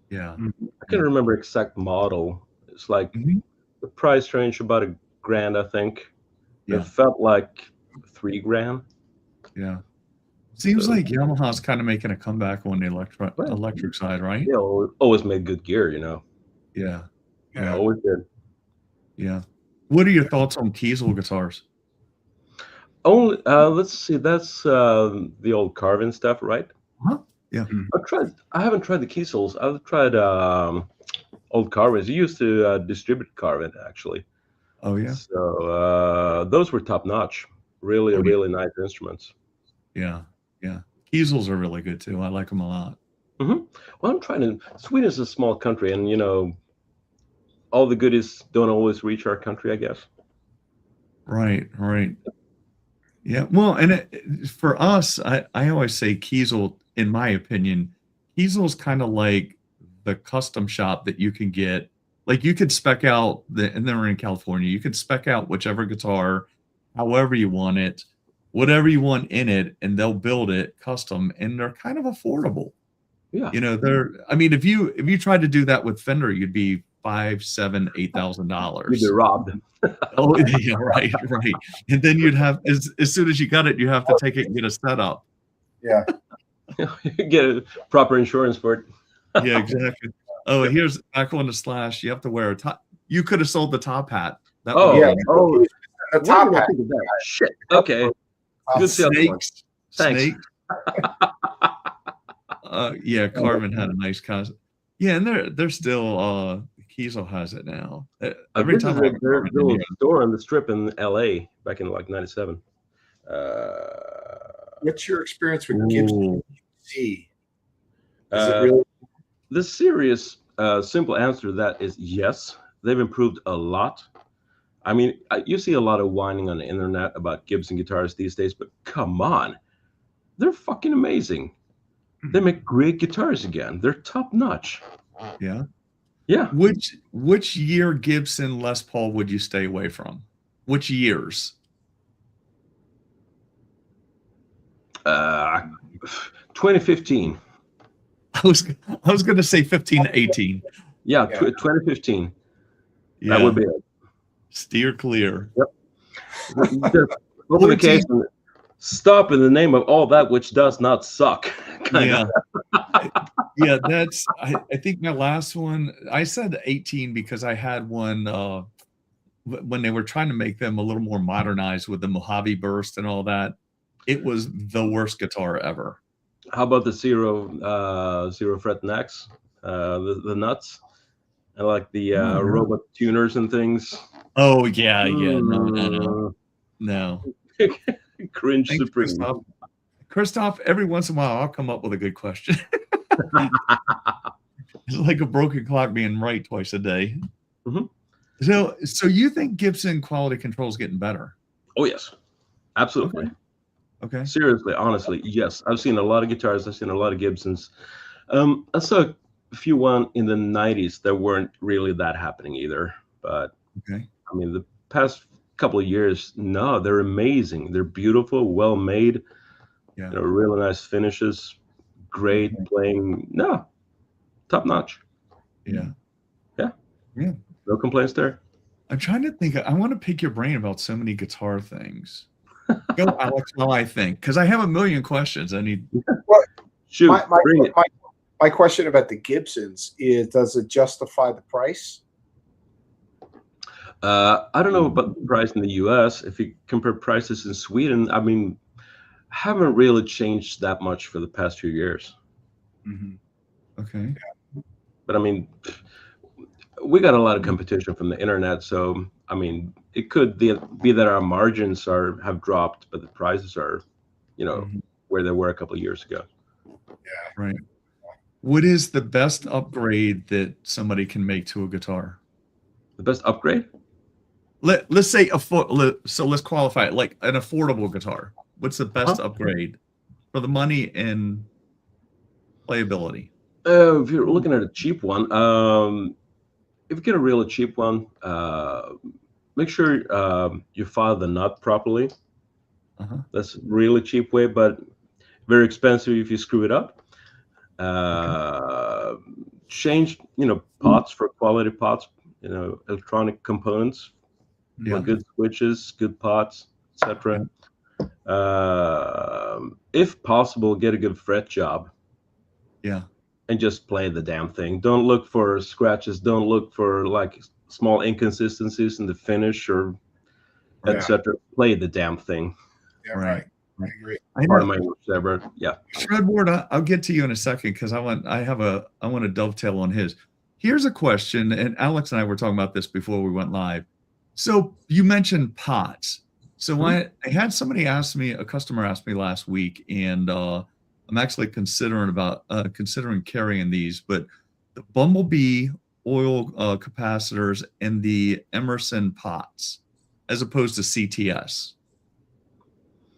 Yeah. I can't remember exact model. It's like the price range about $1,000, I think. Yeah. It felt like $3,000. Yeah. Seems like Yamaha's kind of making a comeback on the electric side, right? Yeah, always made good gear, Yeah. Always did. Yeah. What are your thoughts on Kiesel guitars? Only let's see, that's the old carving stuff, right? Huh? Yeah. I haven't tried the Kiesels. I've tried old carvings. You used to distribute carving, actually. Oh yeah. So those were top notch. Really nice instruments. Yeah. Kiesels are really good too. I like them a lot. Well, I'm trying to. Sweden is a small country, and all the goodies don't always reach our country, I guess. Right. Yeah. Well, and for us, I always say Kiesel, in my opinion, Kiesel's kind of like the custom shop that you can get. Like you could spec out and then we're in California, you could spec out whichever guitar, however you want it, whatever you want in it, and they'll build it custom, and they're kind of affordable. Yeah. I mean, if you tried to do that with Fender, you'd be $5,000, $7,000, $8,000. You'd be robbed. Oh yeah, right. And then you'd have as soon as you got it, you have to take it and get a setup. Yeah. Get a proper insurance for it. Yeah, exactly. Oh, here's back on the Slash. You have to wear a top. You could have sold the top hat. That yeah. The top hat. Shit. Okay. Good sales. Snakes. Thanks. Snakes. Yeah, Carvin had a nice concept. Yeah, and they're still Kiesel has it now. Every time there's a little store on the Strip in LA back in like '97. What's your experience with Gibson? Is it really? The serious, simple answer to that is yes. They've improved a lot. I mean, you see a lot of whining on the internet about Gibson guitars these days, but come on, they're fucking amazing. They make great guitars again. They're top notch. Yeah. Yeah. Which year Gibson Les Paul would you stay away from? Which years? 2015. I was going to say 15 to 18. Yeah, 2015. Yeah. That would be it. Steer clear. Yep. Publication. Stop in the name of all that which does not suck. Yeah. Yeah, that's I think my last one, I said 18 because I had one when they were trying to make them a little more modernized with the Mojave burst and all that. It was the worst guitar ever. How about the zero fret necks, the nuts, and like the robot tuners and things? Oh yeah, no. Cringe supreme. Christoph, every once in a while I'll come up with a good question. It's like a broken clock being right twice a day. So you think Gibson quality control is getting better? Oh yes, absolutely. Okay. Seriously, honestly, yes. I've seen a lot of guitars. I've seen a lot of Gibsons. I saw a few one in the '90s that weren't really that happening either. But okay, I mean, the past couple of years, no, they're amazing. They're beautiful, well made. Yeah, really nice finishes. Great playing. No, top notch. Yeah. No complaints there. I'm trying to think. I want to pick your brain about so many guitar things. Go, Alex, while I think, because I have a million questions. I need. Well, shoot, my question about the Gibsons is: does it justify the price? I don't know about the price in the U.S. If you compare prices in Sweden, I mean, haven't really changed that much for the past few years. Okay. But I mean, we got a lot of competition from the internet, so I mean, it could be that our margins have dropped, but the prices are, where they were a couple of years ago. Yeah. Right. What is the best upgrade that somebody can make to a guitar? The best upgrade? Let's say so let's qualify it like an affordable guitar. What's the best upgrade for the money and playability? If you're looking at a cheap one, if you get a really cheap one, make sure you file the nut properly. That's a really cheap way, but very expensive if you screw it up. Change, pots for quality pots, electronic components, good switches, good pots, etc. If possible, get a good fret job. Yeah. And just play the damn thing. Don't look for scratches. Don't look for like small inconsistencies in the finish or etc. Play the damn thing. Yeah, right. I agree. Part of my ever. Yeah. Shredboard, I'll get to you in a second because I want to dovetail on his. Here's a question, and Alex and I were talking about this before we went live. So you mentioned pots. So I had somebody a customer asked me last week, and I'm actually considering carrying these, but the Bumblebee oil capacitors and the Emerson pots, as opposed to CTS.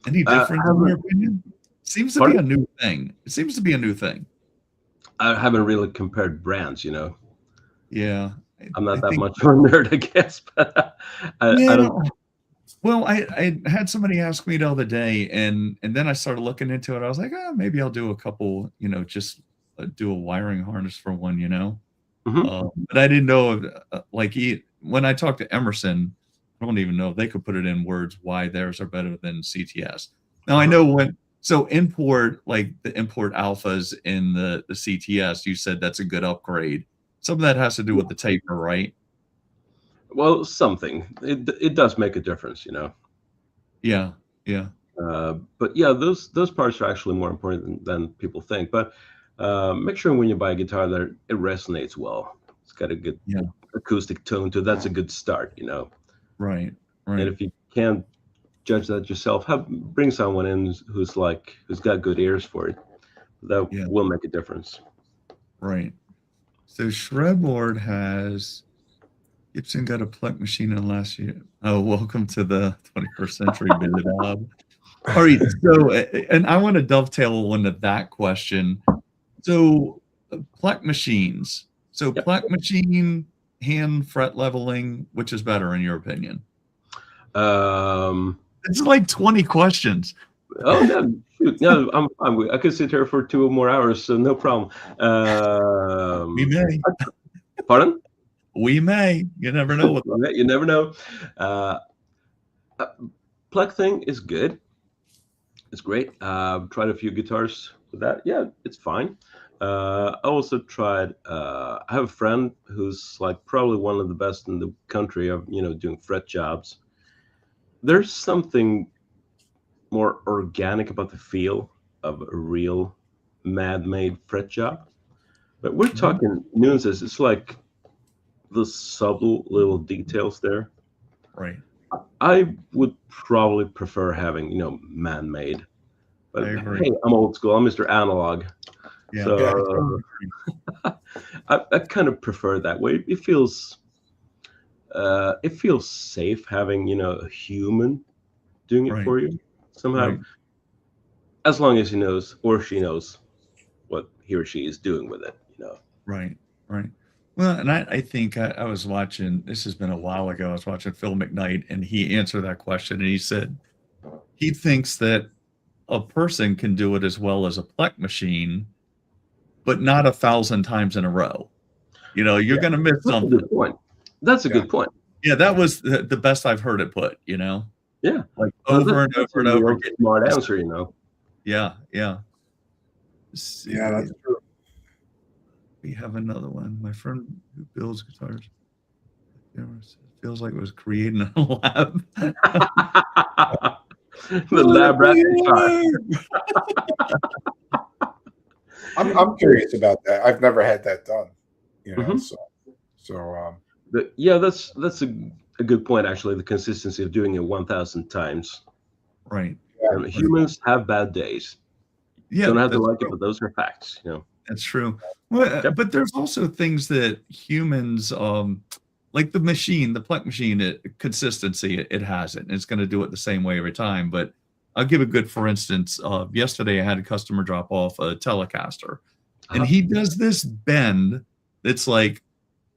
Any difference in your opinion? Seems to be a new thing. It seems to be a new thing. I haven't really compared brands, you know. Yeah, I'm not that much of a nerd, I guess. But I don't. Well, I had somebody ask me the other day, and then I started looking into it. I was like, oh, maybe I'll do a couple, just do a wiring harness for one, but I didn't know if, when I talked to Emerson, I don't even know if they could put it in words why theirs are better than CTS. Now I know import, like the import alphas in the CTS, you said that's a good upgrade. Some of that has to do with the taper, right? Well, something. It does make a difference, you know. Yeah, yeah. But yeah, those parts are actually more important than people think. But make sure when you buy a guitar that it resonates well. It's got a good acoustic tone to it. That's a good start, you know. Right, right. And if you can't judge that yourself, bring someone in who's got good ears for it. That will make a difference. Right. So Shredboard has Gibson got a Plek machine in last year. Oh, welcome to the 21st century, Bob. All right. So, and I want to dovetail into that question. So, Plek machines. So, Plek machine, hand fret leveling, which is better in your opinion? It's like 20 questions. Oh no, shoot. No, I'm fine. I could sit here for 2 more hours, so no problem. We may. Pardon? We may. You never know. You never know. Plek thing is good. It's great. I've tried a few guitars with that. Yeah, it's fine. I also tried. I have a friend who's like probably one of the best in the country of doing fret jobs. There's something more organic about the feel of a real man-made fret job. But we're talking nuances. It's like the subtle little details there. Right. I would probably prefer having, man-made. But I agree. hey, I'm old school. I'm Mr. Analog. Yeah. So I kind of prefer that way. It feels safe having, a human doing it for you somehow. As long as he knows or she knows what he or she is doing with it, Right. Well, and I think I was watching, this has been a while ago, I was watching Phil McKnight, and he answered that question, and he said he thinks that a person can do it as well as a Plek machine, but not 1,000 times in a row. You're going to miss something. That's a good point. That's a good point. Yeah, that was the best I've heard it put, Yeah. Like over and over and over. Smart answer, Yeah. Yeah, that's true. We have another one. My friend who builds guitars. It feels like it was created in a lab. The lab rat guitar. I'm curious about that. I've never had that done. That's a good point, actually. The consistency of doing it 1,000 times. Right. Humans have bad days. Yeah, don't have to like it, but those are facts. That's true. Well, but there's also things that humans, like the Plek machine, consistency, it has it. And it's going to do it the same way every time. But I'll give a good, for instance, yesterday I had a customer drop off a Telecaster. And he does this bend that's like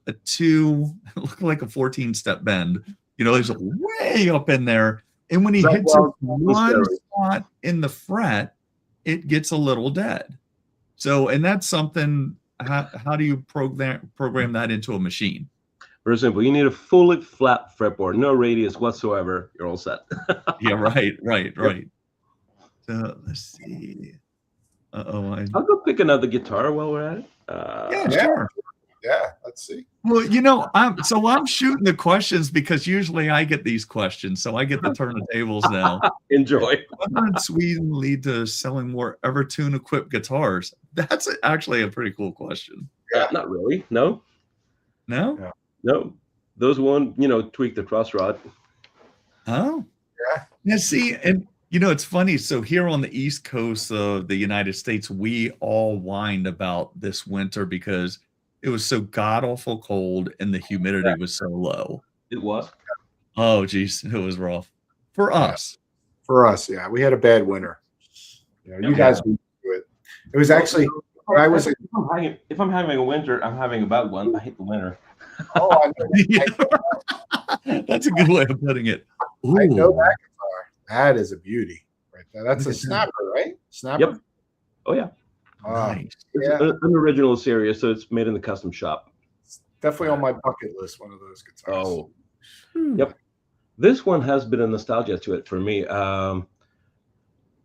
look like a 14-step bend. He's way up in there. And when he hits one spot in the fret, it gets a little dead. So, and that's something, how do you program that into a machine? Very simple. You need a fully flat fretboard, no radius whatsoever. You're all set. Yeah, right. So let's see. I'll go pick another guitar while we're at it. Yeah, sure. Yeah, let's see. Well, I'm shooting the questions because usually I get these questions, so I get to turn the tables now. Enjoy. Whether in Sweden lead to selling more Evertune equipped guitars? That's actually a pretty cool question. Yeah, not really. No. No. Those one, tweak the cross rod. Oh. Yeah. Now see, and It's funny. So here on the East Coast of the United States, we all whined about this winter because it was so god awful cold and the humidity was so low. It was. Oh, geez, it was rough for us. For us, yeah, we had a bad winter. You guys were do it. It was actually when I was. If I'm having a winter, I'm having a bad one. I hate the winter. Oh, I know. That's a good way of putting it. I know that guitar. That is a beauty right there. That's a Snapper, right? Snapper. Yep. Oh yeah. Nice. It's an original series, so it's made in the custom shop. It's definitely on my bucket list. One of those guitars. Oh. Yep. This one has been a nostalgia to it for me.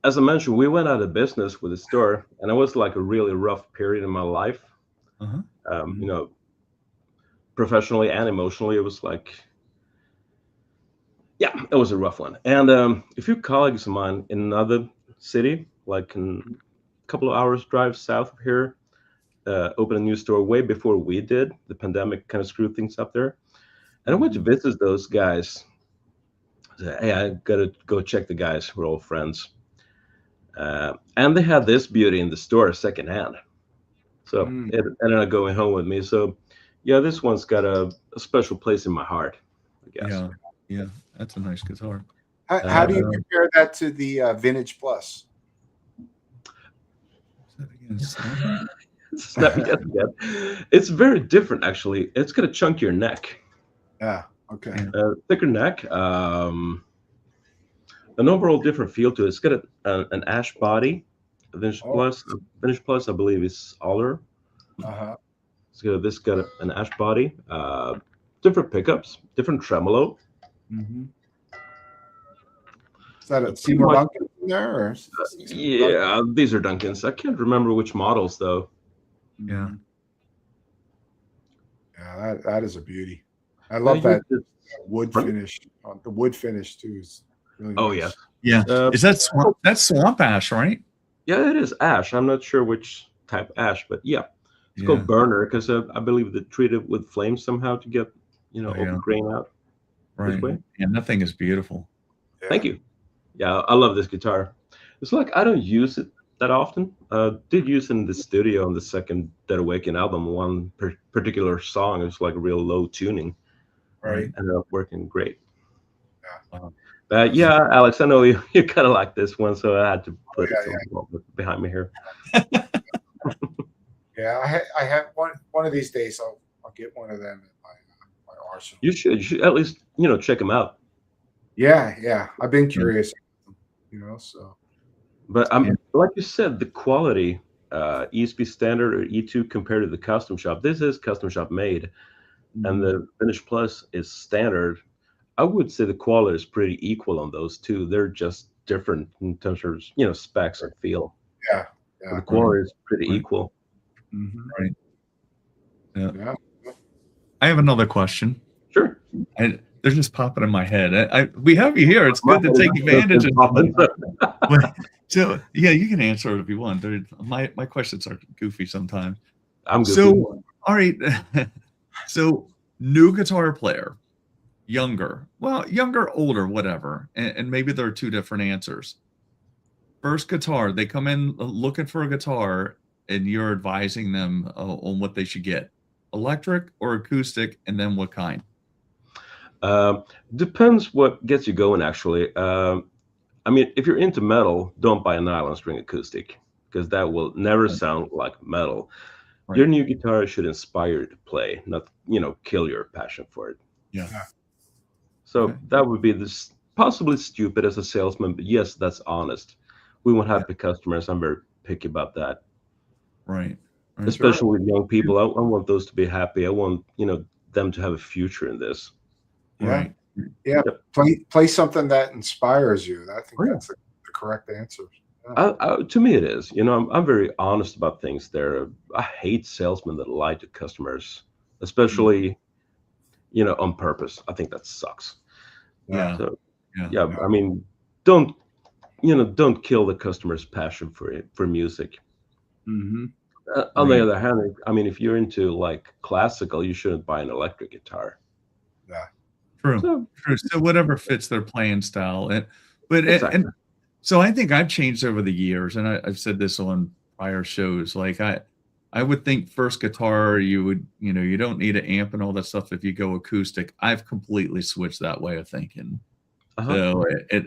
As I mentioned, we went out of business with the store, and it was like a really rough period in my life. Professionally and emotionally, it was like, yeah, it was a rough one. And a few colleagues of mine in another city, like a couple of hours drive south of here, opened a new store way before we did. The pandemic kind of screwed things up there. And I went to visit those guys. I said, hey, I gotta go check the guys. We're all friends. And they had this beauty in the store secondhand. So it ended up going home with me. So yeah, this one's got a special place in my heart, I guess. Yeah, that's a nice guitar. How do you compare that to the Vintage Plus? It's very different, actually. It's got a chunkier neck. Yeah. Okay. Thicker neck. An overall different feel to it. It's got an ash body. Vintage Plus, I believe, is Aller. So this got an ash body. Different pickups, different tremolo. Is that a Seymour Duncan in there? Or yeah, these are Duncans. I can't remember which models though. Yeah. Yeah, that is a beauty. I love that wood finish. The wood finish too is really nice. Yeah. Is that swamp ash, right? Yeah, it is ash. I'm not sure which type ash, but yeah, it's called burner because I believe they treat it with flames somehow to get all the grain out. Right. And that thing is beautiful. Yeah. Thank you. Yeah, I love this guitar. It's like I don't use it that often. Did use it in the studio on the second Dead Awaken album. One particular song, it was like real low tuning. Right. Ended up working great. Yeah. But yeah, Alex, I know you kind of like this one, so I had to put it behind me here. Yeah, I have one of these days. I'll get one of them in my arsenal. You should at least check them out. Yeah. I've been curious, so. But like you said, the quality, ESP standard or E2 compared to the custom shop. This is custom shop made, and the Vintage Plus is standard. I would say the quality is pretty equal on those two. They're just different in terms of specs and feel. Yeah. The quality is pretty equal. Right. Yeah. I have another question. Sure. They're just popping in my head. We have you here. It's good to take advantage of it. So yeah, you can answer it if you want. My questions are goofy sometimes. I'm goofy. So all right. So new guitar player, younger, older, whatever, and maybe there are two different answers. First guitar, they come in looking for a guitar, and you're advising them on what they should get, electric or acoustic, and then what kind. Depends what gets you going, actually. I mean, if you're into metal, don't buy a nylon string acoustic because that will never sound like metal. Right. Your new guitar should inspire you to play, not kill your passion for it. Yeah. So that would be this possibly stupid as a salesman, but yes, that's honest. We want happy customers. I'm very picky about that. Right. Especially with young people, I want those to be happy. I want them to have a future in this. Yeah. Right. Yeah. Play something that inspires you. I think that's the correct answer. Yeah. To me, it is. I'm very honest about things there. I hate salesmen that lie to customers, especially, on purpose. I think that sucks. Yeah. So, I mean, don't kill the customer's passion for music. Mm-hmm. On the other hand, I mean, if you're into like classical, you shouldn't buy an electric guitar. Yeah. True. So whatever fits their playing style, and So I think I've changed over the years, and I've said this on prior shows. Like I would think first guitar, you don't need an amp and all that stuff if you go acoustic. I've completely switched that way of thinking. So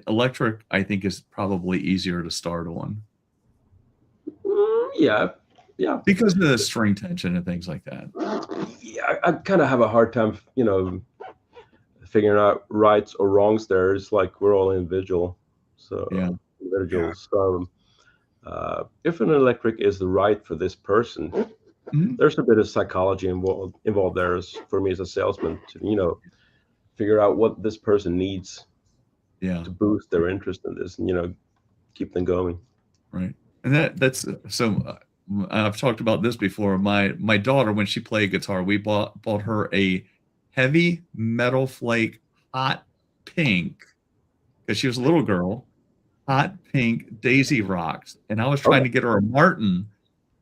electric, I think, is probably easier to start on. Yeah. Because of the string tension and things like that. Yeah, I kind of have a hard time, figuring out rights or wrongs there. It's like we're all individual. So Yeah. individuals. So if an electric is the right for this person, there's a bit of psychology involved there for me as a salesman to, figure out what this person needs to boost their interest in this and, keep them going. Right. And that's so I've talked about this before. My daughter, when she played guitar, we bought her a heavy metal flake hot pink, because she was a little girl, hot pink Daisy Rocks. And I was trying to get her a Martin.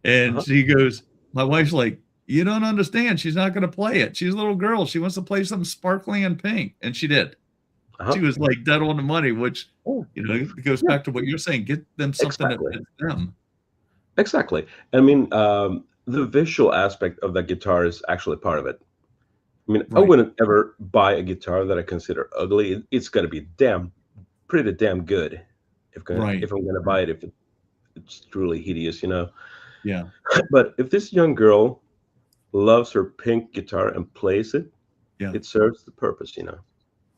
And she goes, my wife's like, you don't understand. She's not going to play it. She's a little girl. She wants to play something sparkling and pink. And she did. She was like dead on the money, which, it goes back to what you're saying. Get them something that fits them. Exactly. I mean, the visual aspect of that guitar is actually part of it. I mean, I wouldn't ever buy a guitar that I consider ugly. It's got to be pretty damn good if I'm going to buy it, if it's truly hideous, Yeah. But if this young girl loves her pink guitar and plays it, it serves the purpose,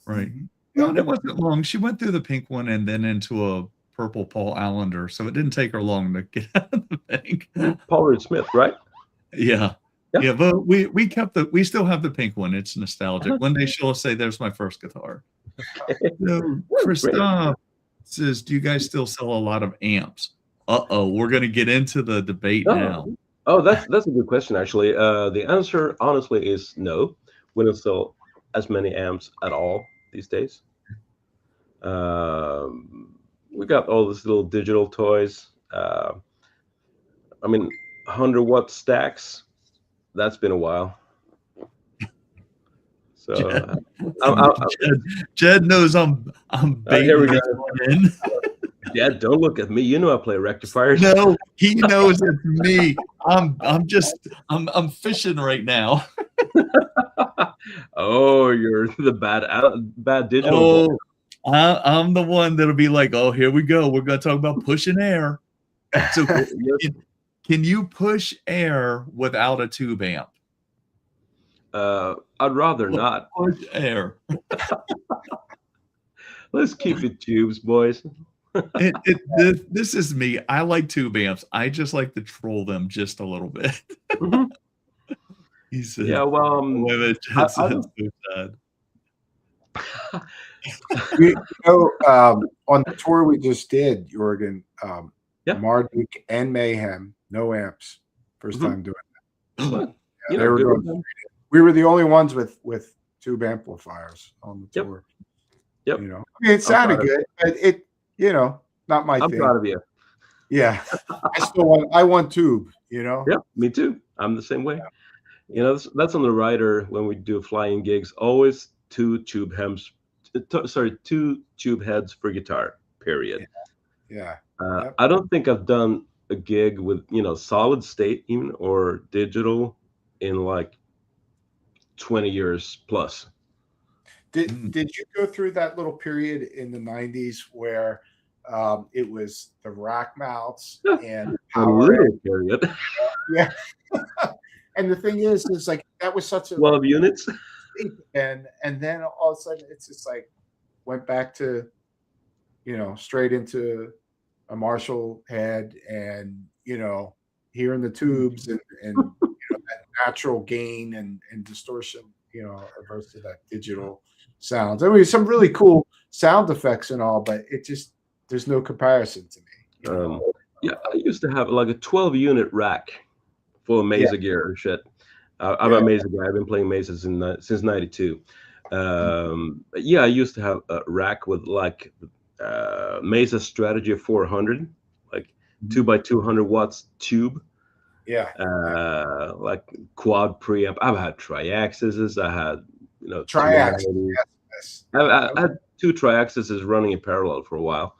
Right. No, it wasn't long. She went through the pink one and then into a purple Paul Allender, so it didn't take her long to get out of the pink. Paul Reed Smith, right? Yeah. But we still have the pink one. It's nostalgic. One day she'll say, "There's my first guitar." So Christoph says, "Do you guys still sell a lot of amps?" We're going to get into the debate now. Oh, that's a good question, actually. The answer, honestly, is no. We don't sell as many amps at all these days. We got all these little digital toys. 100-watt stacks. That's been a while. So Jed knows I'm baiting here we go. in. Yeah, don't look at me. You know I play rectifiers. No, he knows it's me. I'm fishing right now. Oh, you're the bad digital. Oh, I'm the one that'll be like, oh, here we go. We're going to talk about pushing air. So can you push air without a tube amp? I'd rather not. Push air. Let's keep it tubes, boys. This is me. I like tube amps. I just like to troll them just a little bit. He said, yeah, well, that's so sad. On the tour we just did, Jorgan, Marduk and Mayhem, no amps, first time doing that. They were going. We were the only ones with tube amplifiers on the tour. Yep. It sounded good, but it, not my thing. I'm proud of you. Yeah, I want tube. Yeah, me too. I'm the same way. That's on the rider when we do flying gigs. Always two tube heads for guitar. Period. Yeah. I don't think I've done a gig with solid state even or digital in like 20 years plus. Did you go through that little period in the 90s where it was the rack mounts and power period? Yeah. And the thing is like that was such a 12 units. And then all of a sudden it's just like went back to straight into a Marshall head and hearing the tubes and that natural gain and distortion versus that digital sounds. I mean, some really cool sound effects and all, but there's no comparison to me. Yeah, I used to have like a 12-unit rack full of Mesa gear and shit. I'm a Mesa guy. I've been playing Mesas since '92. I used to have a rack with like Mesa Strategy 400, like 2x200 watts tube. Yeah. Like quad preamp. I've had triaxes. I had triaxes. Yes. I had two triaxes running in parallel for a while.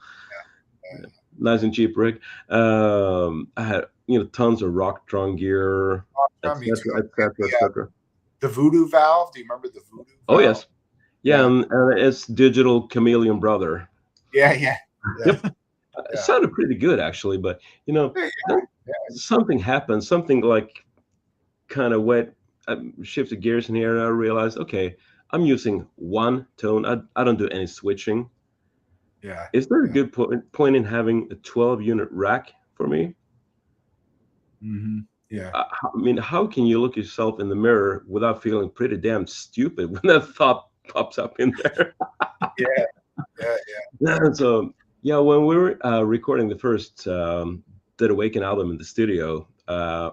Nice and cheap rig. I had tons of rock drum gear, Me too. etc. The voodoo valve. Do you remember the voodoo valve? Oh yes, yeah, and it's digital chameleon brother. Yeah. Yep. It sounded pretty good actually, but something happened. Something like kind of wet. I shifted gears in here, and I realized, okay, I'm using one tone. I don't do any switching. Yeah. Is there a good point in having a 12-unit rack for me? Mm-hmm. Yeah. I mean, how can you look yourself in the mirror without feeling pretty damn stupid when that thought pops up in there? Yeah. So, when we were recording the first Dead Awaken album in the studio,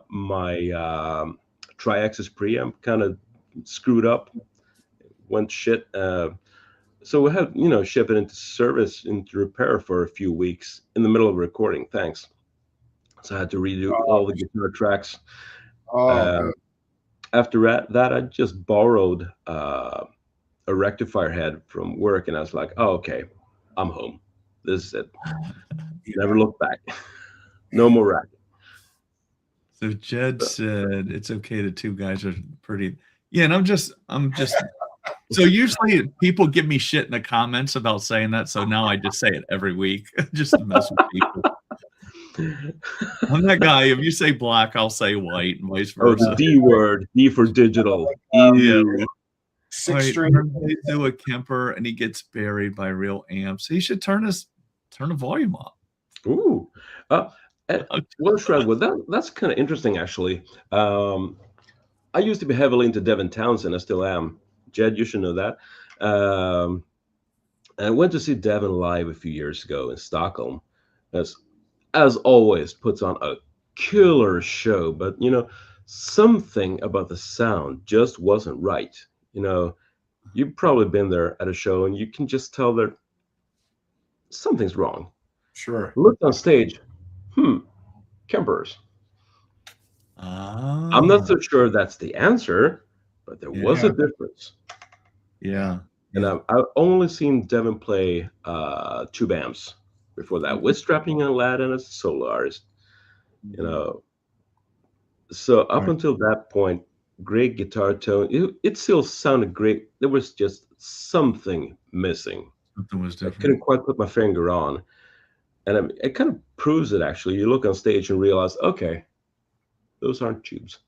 my tri-axis preamp kind of screwed up, went shit. So we had, ship it into service, into repair for a few weeks in the middle of recording. Thanks. So I had to redo all the guitar tracks. After that, I just borrowed a rectifier head from work, and I was like, oh, okay, I'm home. This is it. Never look back. No more rack. So Jed said it's okay. The two guys are pretty. Yeah, and I'm just. So usually people give me shit in the comments about saying that. So now I just say it every week, just to mess with people. I'm that guy. If you say black, I'll say white, and vice versa. Oh, the D word, D for digital. Yeah. 6-string. They do a Kemper, and he gets buried by real amps. He should turn the volume up. Ooh. Well, Shred, that's kind of interesting, actually. I used to be heavily into Devin Townsend. I still am. Jed, you should know that. I went to see Devin live a few years ago in Stockholm. As always, puts on a killer show, but something about the sound just wasn't right. You've probably been there at a show, and you can just tell that something's wrong. Sure. Looked on stage, Kempers. I'm not so sure that's the answer, but there was a difference. Yeah. And I've only seen Devin play tube amps before that, with Strapping and Aladdin as a solo artist. So up until that point, great guitar tone. It still sounded great. There was just something missing. Something was different. I couldn't quite put my finger on. And it kind of proves it, actually. You look on stage and realize, okay, those aren't tubes.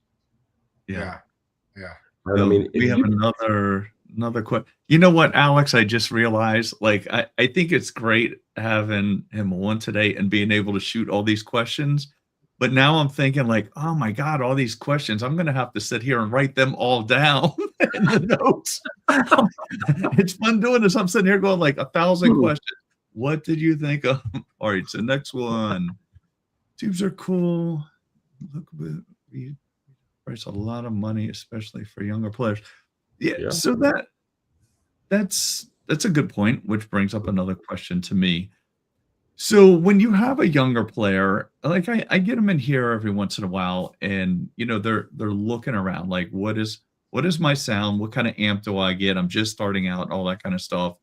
Yeah. I mean, we have another question. You know what, Alex? I just realized, I think it's great having him on today and being able to shoot all these questions. But now I'm thinking, oh my God, all these questions, I'm going to have to sit here and write them all down in the notes. It's fun doing this. I'm sitting here going 1,000 questions. What did you think of? All right, so next one. Tubes are cool. Look, we price a lot of money, especially for younger players. Yeah. So that's a good point, which brings up another question to me. So when you have a younger player, I get them in here every once in a while, and they're looking around, what is my sound? What kind of amp do I get? I'm just starting out, all that kind of stuff.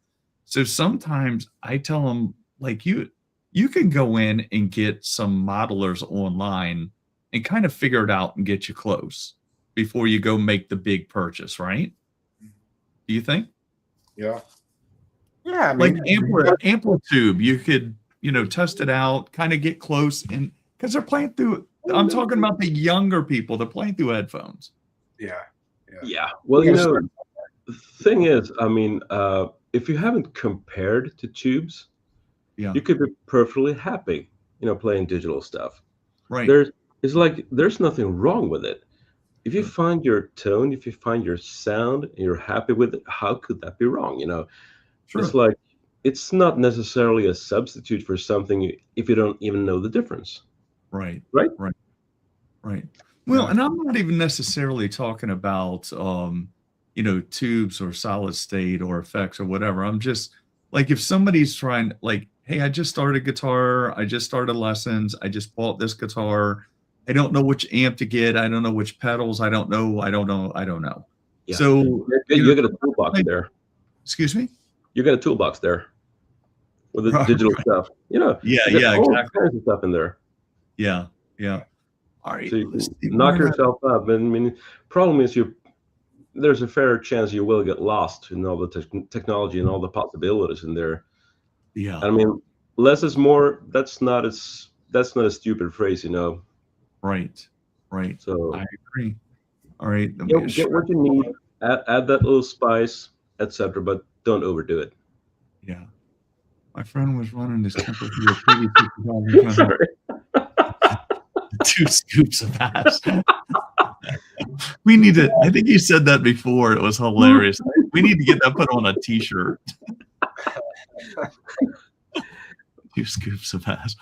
So sometimes I tell them, you can go in and get some modelers online and kind of figure it out and get you close before you go make the big purchase, right? Do you think? Yeah. Yeah. I mean, Amplitude, you could, test it out, kind of get close, and because they're playing through. I'm talking about the younger people. They're playing through headphones. Yeah. Well, the thing is, I mean, if you haven't compared to tubes, you could be perfectly happy, playing digital stuff. Right. There's nothing wrong with it. If you find your tone, if you find your sound, and you're happy with it, how could that be wrong? Sure. It's not necessarily a substitute for something if you don't even know the difference. Right. Well, and I'm not even necessarily talking about tubes or solid state or effects or whatever. I'm just if somebody's trying, hey, I just started guitar, I just started lessons, I just bought this guitar, I don't know which amp to get, I don't know which pedals, I don't know. Yeah. So you got a toolbox there. Excuse me? You got a toolbox there. with the digital stuff. You know, Yeah, you got yeah, all exactly. kinds of stuff in there. Yeah, yeah. All right, So you let's can see knock where yourself up. And I mean, problem is there's a fair chance you will get lost in all the technology and all the possibilities in there. yeah, I mean, less is more. That's not a stupid phrase, you know. right, right. So I agree. All right, let me get what you need, add that little spice, etc. But don't overdo it. Yeah. My friend was running this Kempers with a Sorry. 2 scoops of ass. We need to. I think you said that before. It was hilarious. We need to get that put on a T-shirt. 2 scoops of ass.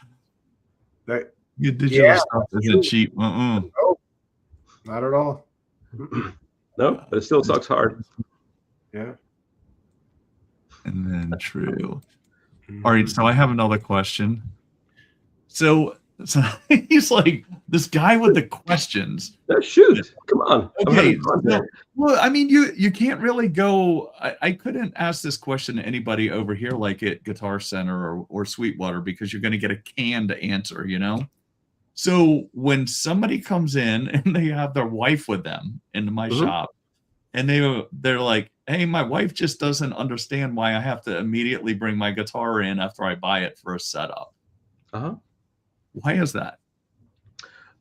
Your digital stuff isn't cheap. No, not at all. No, but it still sucks hard. Yeah. And then true. All right, so I have another question. So he's like this guy with the questions. No, shoot, come on. Okay, well, I mean, you can't really go. I couldn't ask this question to anybody over here, like at Guitar Center or Sweetwater, because you're going to get a canned answer, you know. So when somebody comes in and they have their wife with them into my shop, and they're like, "Hey, my wife just doesn't understand why I have to immediately bring my guitar in after I buy it for a setup." Why is that?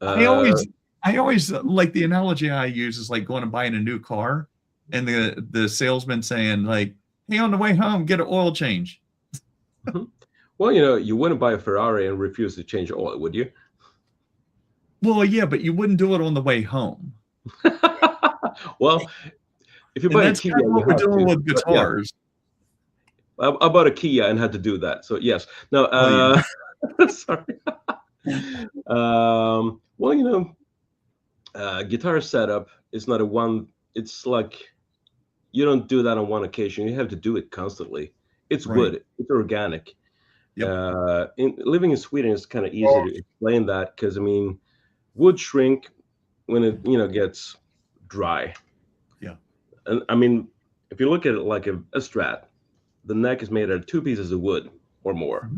I always like the analogy I use is like going and buying a new car, and the salesman saying like, "Hey, on the way home, get an oil change." Well, you know, you wouldn't buy a Ferrari and refuse to change oil, would you? Well, yeah, but you wouldn't do it on the way home. Well, if you buy a Kia, what we're doing with guitars. Yeah. I bought a Kia and had to do that. So yes. No. Sorry. Well, you know, guitar setup is not a one. It's like you don't do that on one occasion. You have to do it constantly. It's wood. It's organic. Yep. Living in Sweden is kind of easy to explain that because I mean, wood shrink when it gets dry. Yeah. And I mean, if you look at it like a Strat, the neck is made out of 2 pieces of wood or more.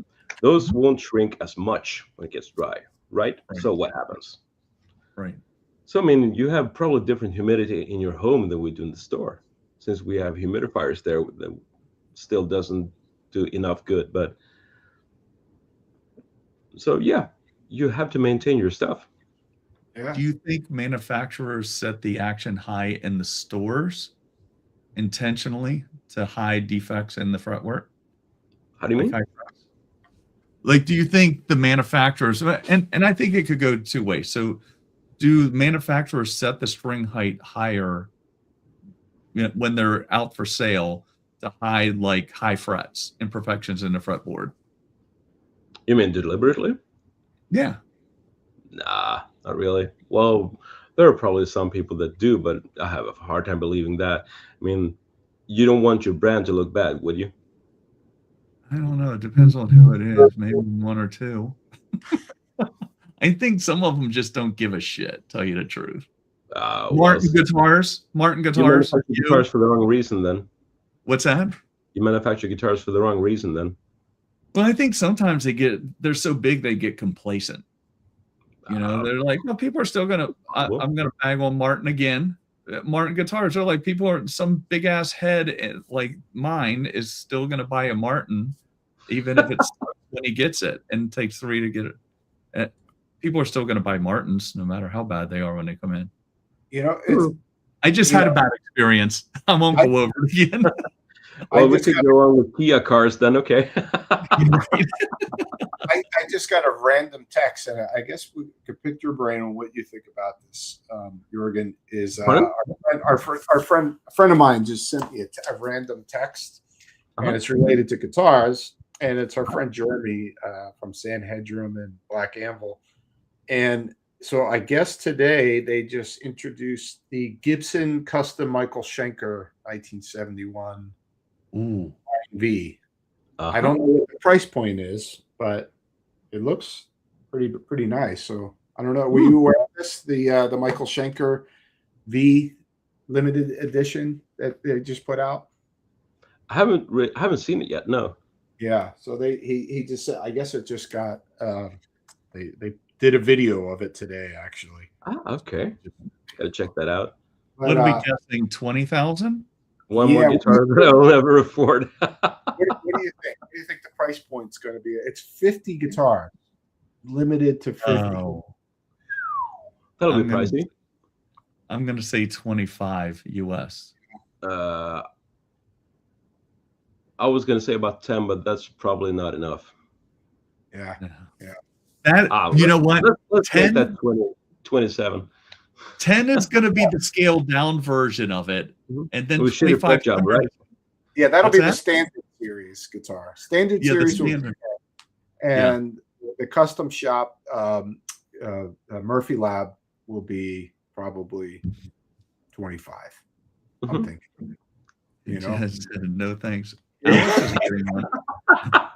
Those won't shrink as much when it gets dry, right? So what happens? Right. So I mean, you have probably different humidity in your home than we do in the store, since we have humidifiers there that still doesn't do enough good. But so yeah, you have to maintain your stuff. Yeah. Do you think manufacturers set the action high in the stores intentionally to hide defects in the fretwork? How do you mean? Like, do you think the manufacturers, and I think it could go 2 ways. So do manufacturers set the string height higher when they're out for sale to hide like high frets, imperfections in the fretboard? You mean deliberately? Yeah. Nah, not really. Well, there are probably some people that do, but I have a hard time believing that. I mean, you don't want your brand to look bad, would you? I don't know. It depends on who it is. Maybe 1 or 2. I think some of them just don't give a shit, tell you the truth. Martin Guitars. You manufacture guitars for the wrong reason then. What's that? You manufacture guitars for the wrong reason then. Well, I think sometimes they're so big they get complacent. You know, they're like, well, people are still I'm gonna bag on Martin again. Martin Guitars are like, some big ass head like mine is still gonna buy a Martin, even if it's when he gets it and takes 3 to get it. People are still gonna buy Martins no matter how bad they are when they come in. You know, I just had a bad experience. I won't go over it again. Well, we could go on with Kia cars then, okay. I just got a random text, and I guess we could pick your brain on what you think about this. Jorgan is a friend of mine just sent me a random text, and it's related to guitars, and it's our friend Jeremy from Sanhedrin and Black Anvil, and so I guess today they just introduced the Gibson Custom Michael Shenker 1971 V. I don't know what the price point is, but it looks pretty nice. So I don't know. Were you aware of this? The Michael Shenker V limited edition that they just put out? I haven't seen it yet. No. Yeah. So he just said, I guess it just got they did a video of it today actually. Ah, okay. Gotta check that out. What But are we guessing? 20,000? One yeah, more guitar that I'll never afford. what do you think? What do you think the price point's going to be? It's 50 guitars, limited to 50. Oh, That'll I'm be gonna- pricey. I'm going to say 25 US. I was gonna say about 10, but that's probably not enough. Yeah. That you know what? Let's 10? get that 27. 10 is going to be the scaled down version of it, and then It was shitty fret job, right? Yeah, that'll What's be the that? standard series guitar. Standard Yeah, the series will be standard. and the custom shop Murphy Lab will be probably 25. I'm Mhm. thinking. He You know? just said, no thanks. Alex is getting one.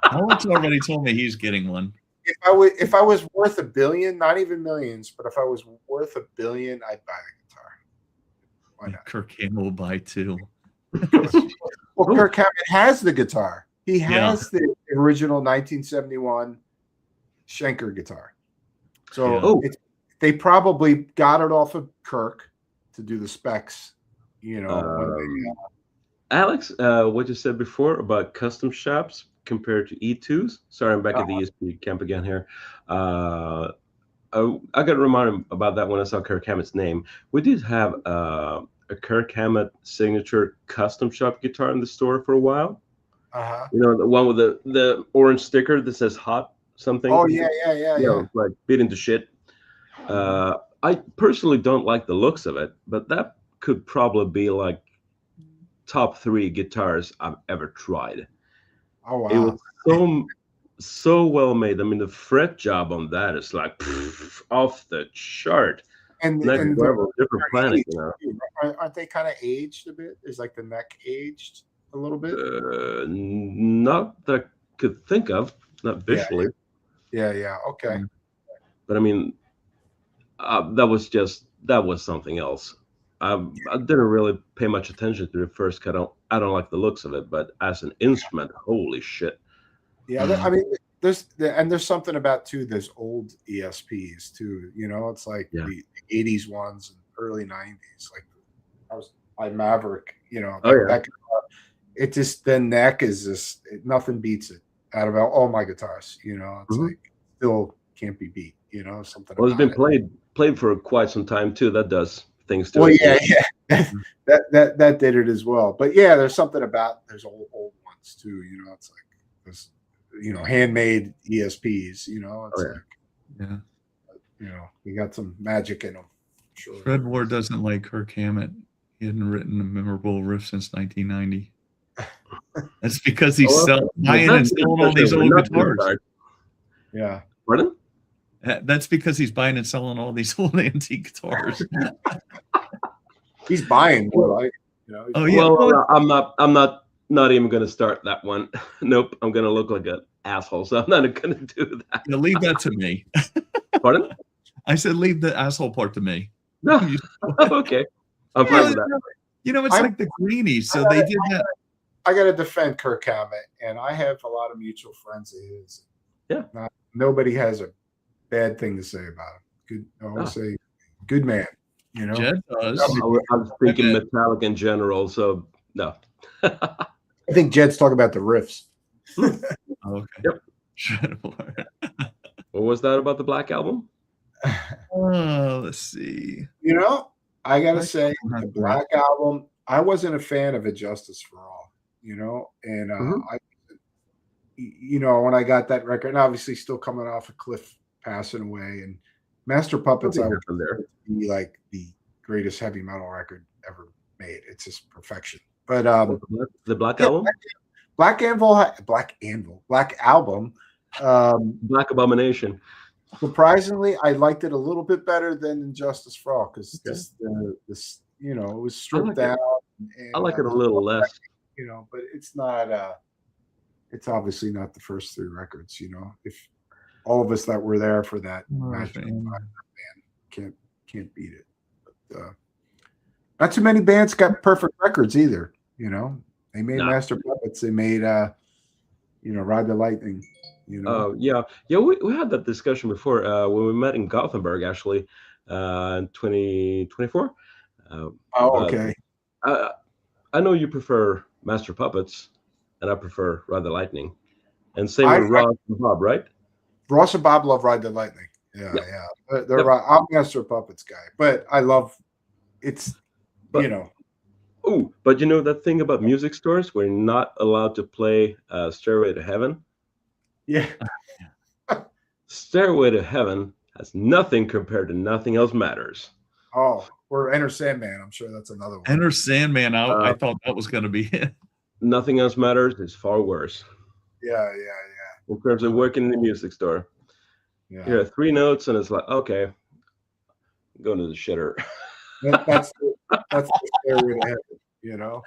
Alex already told me he's getting one. If I was worth $1 billion, not even millions, but if I was worth $1 billion, I'd buy the guitar. Why not? Kirk Campbell will buy two. Well, Kirk Hammett has the guitar. He Yeah. has the original 1971 Shenker guitar. So Yeah. they probably got it off of Kirk to do the specs. You know, when they, Alex, what you said before about custom shops compared to E2s. Sorry, I'm back at the ESP camp again here. I got reminded about that when I saw Kirk Hammett's name. We did have a Kirk Hammett signature custom shop guitar in the store for a while. You know, the one with the orange sticker that says hot something. Oh yeah. Like beaten to shit. I personally don't like the looks of it, but that could probably be like top 3 guitars I've ever tried. Oh wow. It was so well made. I mean, the fret job on that is like off the chart. And Next level, different planet, you know. Aren't they kind of aged a bit? Is like the neck aged a little bit? Not that I could think of, not visually. Yeah. Okay. But I mean, that was something else. I didn't really pay much attention to the first cut. I don't like the looks of it, but as an instrument, holy shit. Yeah, I mean, there's something about too. There's old ESPs too. You know, it's like the 80s ones and early 90s. Like I was Maverick. You know, it just the neck is just nothing beats it out of all my guitars. You know, it's like still can't be beat. You know, something. Well, it's been played for quite some time too. That does things to it. Well, yeah. that did it as well. But yeah, there's something about there's old ones too. You know, it's like this. You know, handmade ESPs. You know, it's like you know, you got some magic in them. Sure. Fred Ward doesn't like Kirk Hammett. He hadn't written a memorable riff since 1990. That's because he's buying and selling all these old guitars. Yeah. Pardon? That's because he's buying and selling all these old antique guitars. He's buying more like, you know. Oh yeah. Well, I'm not even going to start that one. Nope. I'm going to look like an asshole. So I'm not going to do that. Yeah, leave that to me. Pardon? I said leave the asshole part to me. No. Okay. I'm fine with that. You know, it's like the Greenies. So they did that. I got to defend Kirk Hammett, and I have a lot of mutual friends of his. Yeah. Nobody has a bad thing to say about him. Good. I always say, good man. You know. Jed does. I'm speaking Metallica in general. So no. I think Jed's talking about the riffs. Okay. Yep. What was that about the Black Album? Let's see. You know, I gotta say, the Black Album. I wasn't a fan of A Justice for All. You know, and you know, when I got that record, and obviously still coming off of Cliff passing away, and Master Puppets, I would be like the greatest heavy metal record ever made. It's just perfection. But the Black Album, Black Album, Black Abomination. Surprisingly, I liked it a little bit better than Injustice for All because this, you know, it was stripped down. And, I like it a little less, you know, but it's not. It's obviously not the first 3 records. You know, if all of us that were there for that match band can't beat it. But not too many bands got perfect records either. You know, they made Master Puppets. They made, you Ride the Lightning. Yeah. We had that discussion before when we met in Gothenburg, actually, in 2024. Okay. I know you prefer Master Puppets, and I prefer Ride the Lightning. And same with Ross and Bob, right? Ross and Bob love Ride the Lightning. Yeah. They're right. I'm Master Puppets guy, but I love it's. Oh, but that thing about music stores, we're not allowed to play Stairway to Heaven. Yeah. Stairway to Heaven has nothing compared to Nothing Else Matters. Oh, or Enter Sandman. I'm sure that's another one. Enter Sandman. I thought that was going to be it. Nothing Else Matters is far worse. Yeah. In terms of working in the music store. Yeah. You have 3 notes, and it's like, okay, I'm going to the shitter. That's the Stairway to Heaven. Yeah.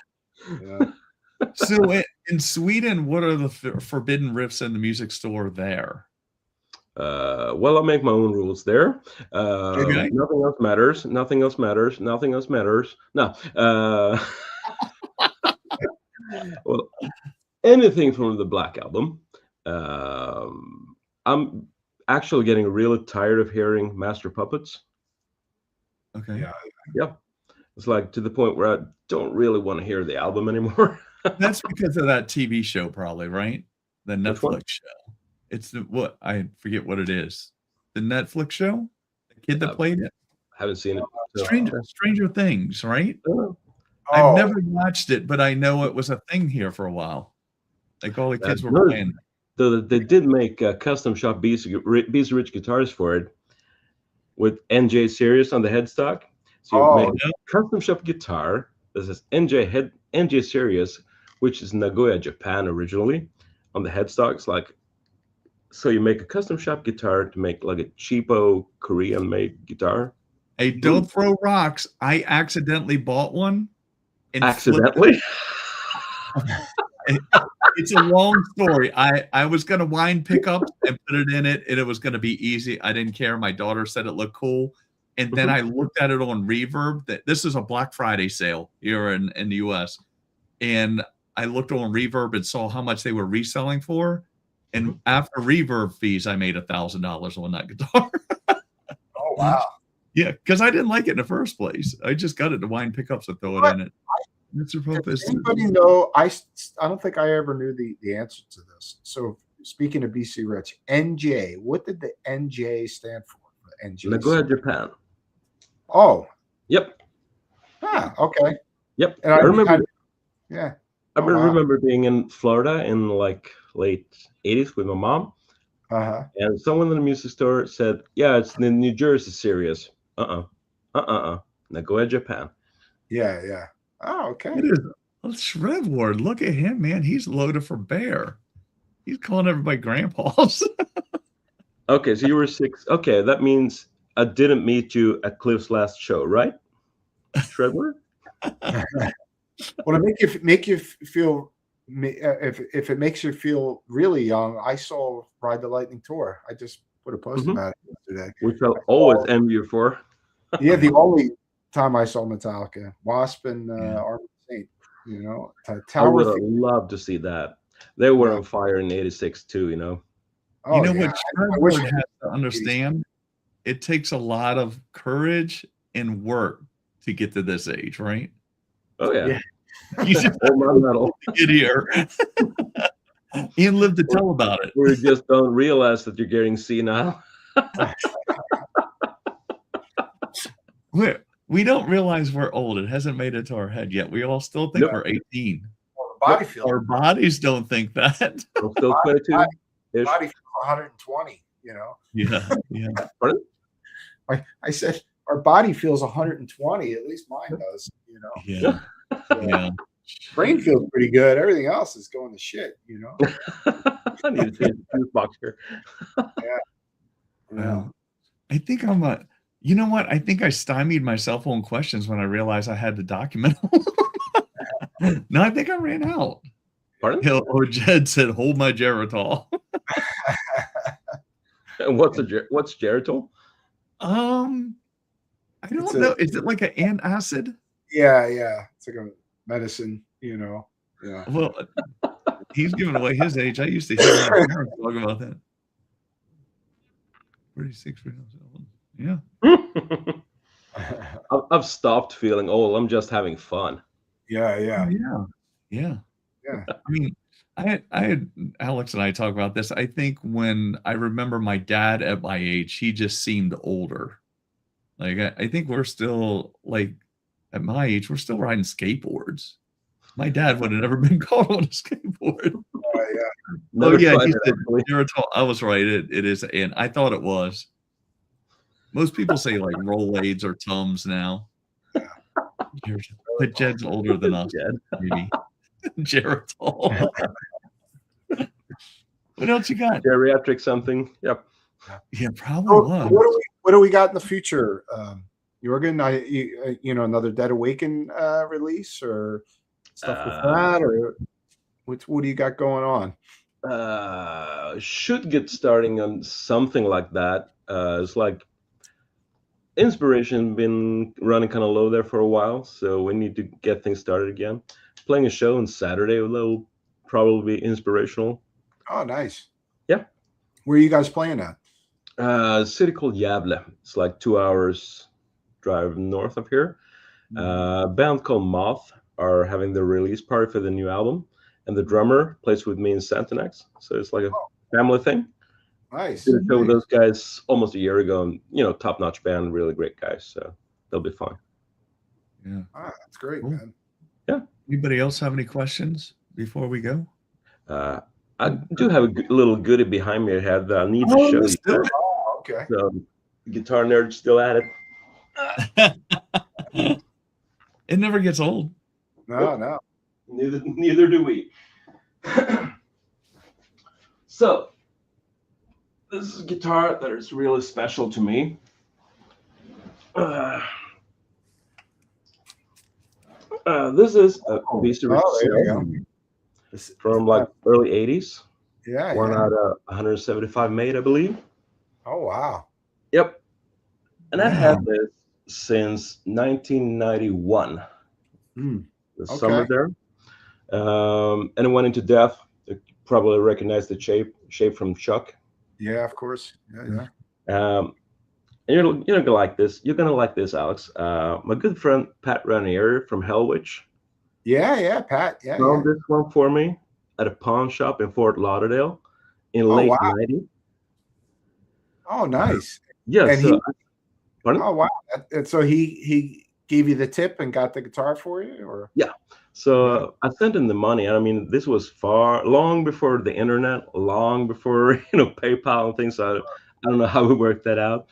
So in Sweden, what are the forbidden riffs in the music store there? Well, I'll make my own rules there. Okay. Nothing else matters. Nothing else matters. Nothing else matters. No. Well, anything from the Black Album. I'm actually getting really tired of hearing Master Puppets. Okay. Yeah. Yep. It's like to the point where I don't really want to hear the album anymore. That's because of that TV show, probably, right? The Netflix show. It's what I forget what it is. The Netflix show. The kid that played it. Haven't seen it. So. Stranger Things, right? Oh. I've never watched it, but I know it was a thing here for a while. Like all the kids were playing. So they did make custom shop Beast Rich guitars for it with NJ Series on the headstock. So you make a custom shop guitar that says NJ Series, which is Nagoya, Japan originally, on the headstocks. So you make a custom shop guitar to make like a cheapo Korean made guitar. Hey, don't throw rocks. I accidentally bought one. Accidentally? It's a long story. I was going to wind pickups and put it in it, and it was going to be easy. I didn't care. My daughter said it looked cool. And then I looked at it on Reverb. This is a Black Friday sale here in the U.S. And I looked on Reverb and saw how much they were reselling for. And after Reverb fees, I made $1,000 on that guitar. Oh, wow. Yeah, because I didn't like it in the first place. I just got it to wind pickups and throw it in it. Mr. Does anybody know? I don't think I ever knew the answer to this. So speaking of BC Rich, NJ, what did the NJ stand for? NJ. Nagoya, Japan. Oh. Yep. Ah, okay. Yep. And I remember. I remember being in Florida in like late 80s with my mom. And someone in the music store said, "Yeah, it's the New Jersey series." Nagoya, Japan. Yeah. Oh, okay. It is Shred Ward. Look at him, man. He's loaded for bear. He's calling everybody grandpas. Okay, so you were 6. Okay, that means I didn't meet you at Cliff's last show, right? Shred Ward? Well, to make you feel, if it makes you feel really young, I saw Ride the Lightning tour. I just put a post about it yesterday, which I'll always envy you for. Yeah, the only time I saw Metallica, Wasp and Armored Saint. I would have loved to see that. They were on fire in '86 too. Oh, what Shred Ward has to understand? It takes a lot of courage and work to get to this age, right? Oh yeah. You just get here and live to tell about it. We just don't realize that you're getting senile. We don't realize we're old. It hasn't made it to our head yet. We all still think we're 18. Well, our bodies don't think that. I'm still 22. Body feels 120. Yeah. Pardon? I said our body feels 120. At least mine does. Yeah. Brain feels pretty good. Everything else is going to shit. I need to change the juice box here. Well, I think I'm a. You know what? I think I stymied myself on questions when I realized I had to document them. No, I think I ran out. Pardon? Or Jed said, "Hold my Geritol." And what's Geritol? I don't know. Is it like an antacid? Yeah. It's like a medicine. Yeah. Well, He's giving away his age. I used to hear my parents talk about that. 36 years old. Yeah. I've stopped feeling old. I'm just having fun. Yeah, yeah, Oh, yeah. yeah. I mean, I had Alex and I talk about this. I think when I remember my dad at my age, he just seemed older. Like I think we're still like at my age, we're still riding skateboards. My dad would have never been caught on a skateboard. Yeah. Never yeah, tried he it, said actually. Geritol. I was right. It is, and I thought it was. Most people say like Rolaids or Tums now. But Jed's older than us, Jed. maybe. Geritol. What else you got? Geriatric something. Yep. Yeah, probably So was. what do we got in the future? Jorgan, you know, another Dead Awaken release or stuff with that, or what do you got going on? Should get starting on something like that. It's like inspiration been running kind of low there for a while, so we need to get things started again. Playing a show on Saturday will probably be inspirational. Oh, nice. Yeah. Where are you guys playing at? A city called Gävle. It's like 2 hours drive north of here. A band called Moth are having the release party for the new album, and the drummer plays with me in Santonex, so it's like a family thing. Nice. Did a show with those guys almost a year ago, and top-notch band, really great guys, so they'll be fun. Yeah. That's great, Cool. man. Yeah. Anybody else have any questions before we go? I do have a little goodie behind me that I need to show let's do you. it. Oh, okay. So, guitar nerd still at it. It never gets old. No. Neither do we. So, this is a guitar that is really special to me. This is a piece of from like early 80s. Yeah. One out of 175 made, I believe. Oh, wow. Yep. And I've Wow. had this since 1991. The summer there. And it went into death. You probably recognize the shape from Chuck. Yeah, of course. Yeah. And you're gonna like this. You're gonna like this, Alex. My good friend Pat Ranieri from Hellwitch. Yeah, Pat. Yeah. Found this one for me at a pawn shop in Fort Lauderdale in late 90s. Oh, nice. Yeah. And pardon? Oh, wow. And so he gave you the tip and got the guitar for you, or? Yeah. So I sent him the money. I mean, this was long before the internet, long before PayPal and things. So I don't know how we worked that out.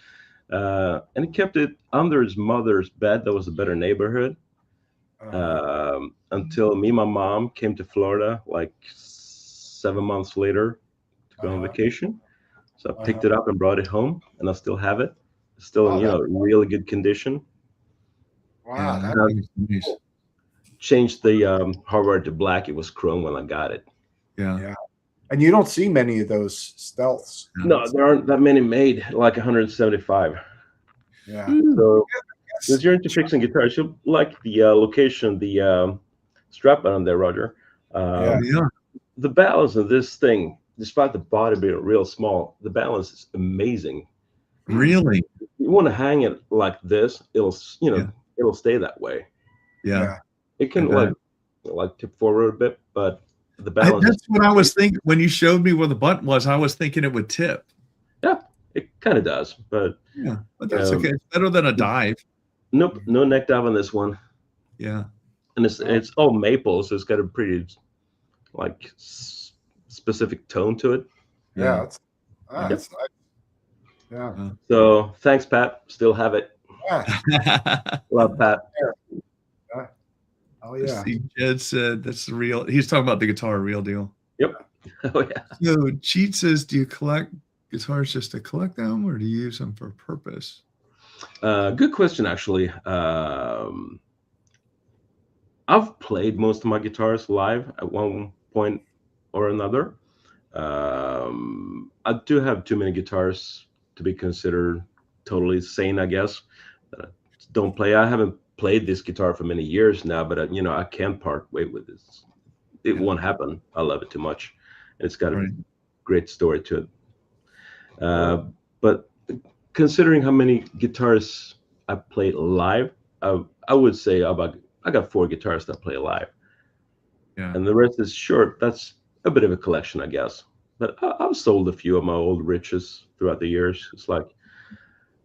And he kept it under his mother's bed. That was a better neighborhood. Until me and my mom came to Florida like 7 months later to go on vacation. So I picked it up and brought it home, and I still have it. It's still in really good condition. Wow, that's nice. Changed the hardware to black. It was chrome when I got it. Yeah. And you don't see many of those stealths. No, there aren't that many made, like 175. Yeah. So since you're into fixing guitars, you'll like the location, the strap on there, Roger. The balance of this thing, despite the body being real small, the balance is amazing. Really? You want to hang it like this, it'll stay that way. Yeah. It can like tip forward a bit, but the balance. That's what I was thinking when you showed me where the button was. I was thinking it would tip. Yeah, it kind of does, but but that's okay. It's better than a dive. Nope, no neck dive on this one. Yeah, and it's all maple, so it's got a pretty like specific tone to it. Yeah, that's nice. Yeah. So thanks, Pat. Still have it. Yeah. Love Pat. Oh yeah. See, Jed said that's the real. He's talking about the guitar, real deal. Yep. Oh yeah. So Cheat says, do you collect guitars just to collect them, or do you use them for a purpose? Good question, actually. I've played most of my guitars live at one point or another. I do have too many guitars to be considered totally sane, I guess. Don't play. I haven't played this guitar for many years now, but I can't part way with this it won't happen. I love it too much. It's got a Right. great story to it. But considering how many guitars I played live, I would say I got 4 guitars that play live, Yeah. and the rest is short. That's a bit of a collection, I guess. But I've sold a few of my old riches throughout the years.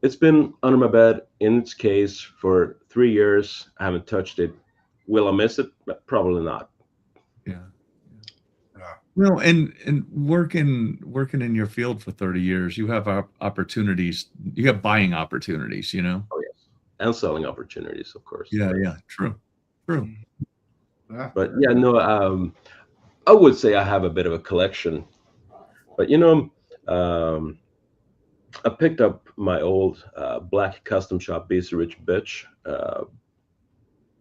It's been under my bed in its case for 3 years. I haven't touched it. Will I miss it? Probably not. Yeah. Yeah. Well, and working in your field for 30 years, you have opportunities. You have buying opportunities, you know? Oh, yes. And selling opportunities, of course. Yeah, yeah, true. Yeah. But yeah, no, I would say I have a bit of a collection. But I picked up my old black custom shop Beast Rich Bitch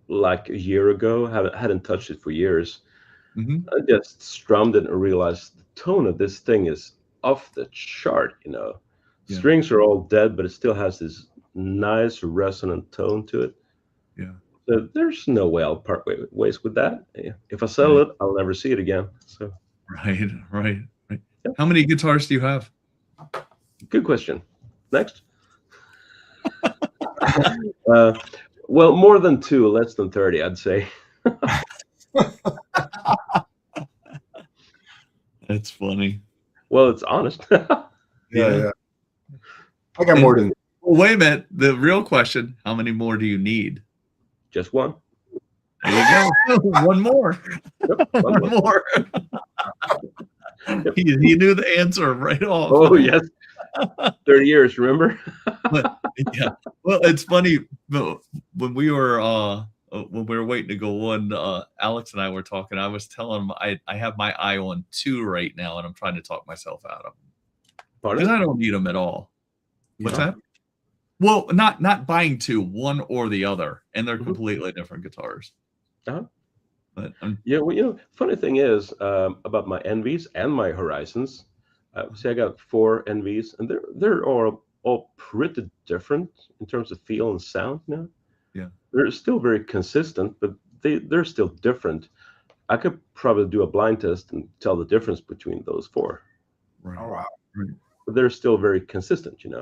like a year ago. Hadn't touched it for years. Hmm. I just strummed it and realized the tone of this thing is off the chart. Yeah. Strings are all dead, but it still has this nice resonant tone to it. Yeah. So there's no way I'll part ways with that. If I sell it, I'll never see it again. So Right. Yeah. How many guitars do you have? Good question. Next. Well, more than 2, less than 30, I'd say. That's funny. Well, it's honest. Yeah. I got more than. Well, wait a minute. The real question: how many more do you need? Just one. There you go. One more. Yep, One more. Yep. He knew the answer right off. Oh yes. 30 years, remember? But, yeah. Well, it's funny. When we were waiting to go on, Alex and I were talking. I was telling him I have my eye on 2 right now, and I'm trying to talk myself out of them because I don't need them at all. What's that? Well, not buying 2, one or the other, and they're completely different guitars. Uh-huh. But Yeah, well, funny thing is about my Envies and my Horizons. See, I got 4 Envies, and they're all pretty different in terms of feel and sound now. Yeah, they're still very consistent, but they're still different. I could probably do a blind test and tell the difference between those 4. right. Oh wow. Right. But they're still very consistent, Yeah.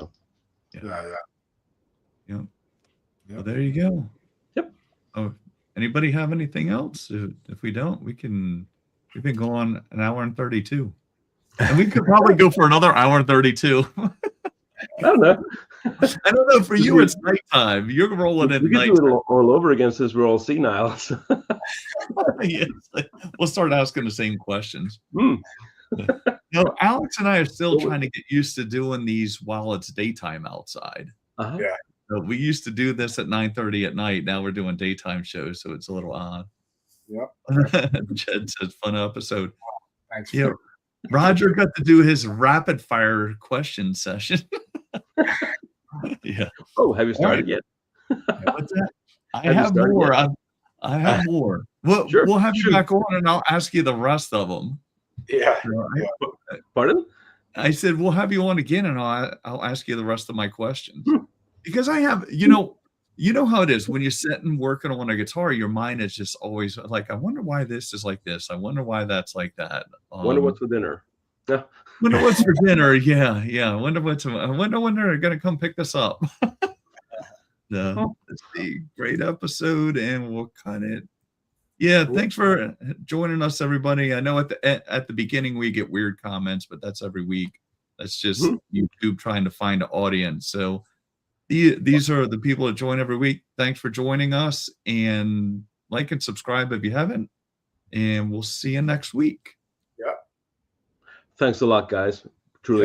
Well, there you go. Yep. Oh, anybody have anything else? If we don't, we've been going 1 hour and 32. And we could probably go for another hour and 32. I don't know. I don't know. For you, it's nighttime. You're rolling in We could night. do it all over again since we're all senile. Yes. We'll start asking the same questions. Hmm. No, Alex and I are still trying to get used to doing these while it's daytime outside. Uh-huh. Yeah. So we used to do this at 9:30 at night. Now we're doing daytime shows, so it's a little odd. Yep. Jed says, "Fun episode." Thanks. Yeah. Roger got to do his rapid fire question session. Yeah. Oh, have you started yet? What's that? I Have you have started more. yet? I have more. We'll Sure, have you shoot. back on, and I'll ask you the rest of them. Yeah. Pardon? I said we'll have you on again, and I'll ask you the rest of my questions because I have you know how it is when you're sitting working on a guitar, your mind is just always like, I wonder why this is like this. I wonder why that's like that. Wonder what's for dinner. Yeah. Wonder what's for dinner. Yeah. I wonder when they're gonna come pick this up. No, it's a great episode, and we'll cut it. Yeah, thanks for joining us, everybody. I know at the beginning we get weird comments, but that's every week. That's just YouTube trying to find an audience. So these are the people that join every week. Thanks for joining us, and like and subscribe if you haven't. And we'll see you next week. Thanks a lot, guys. Truly.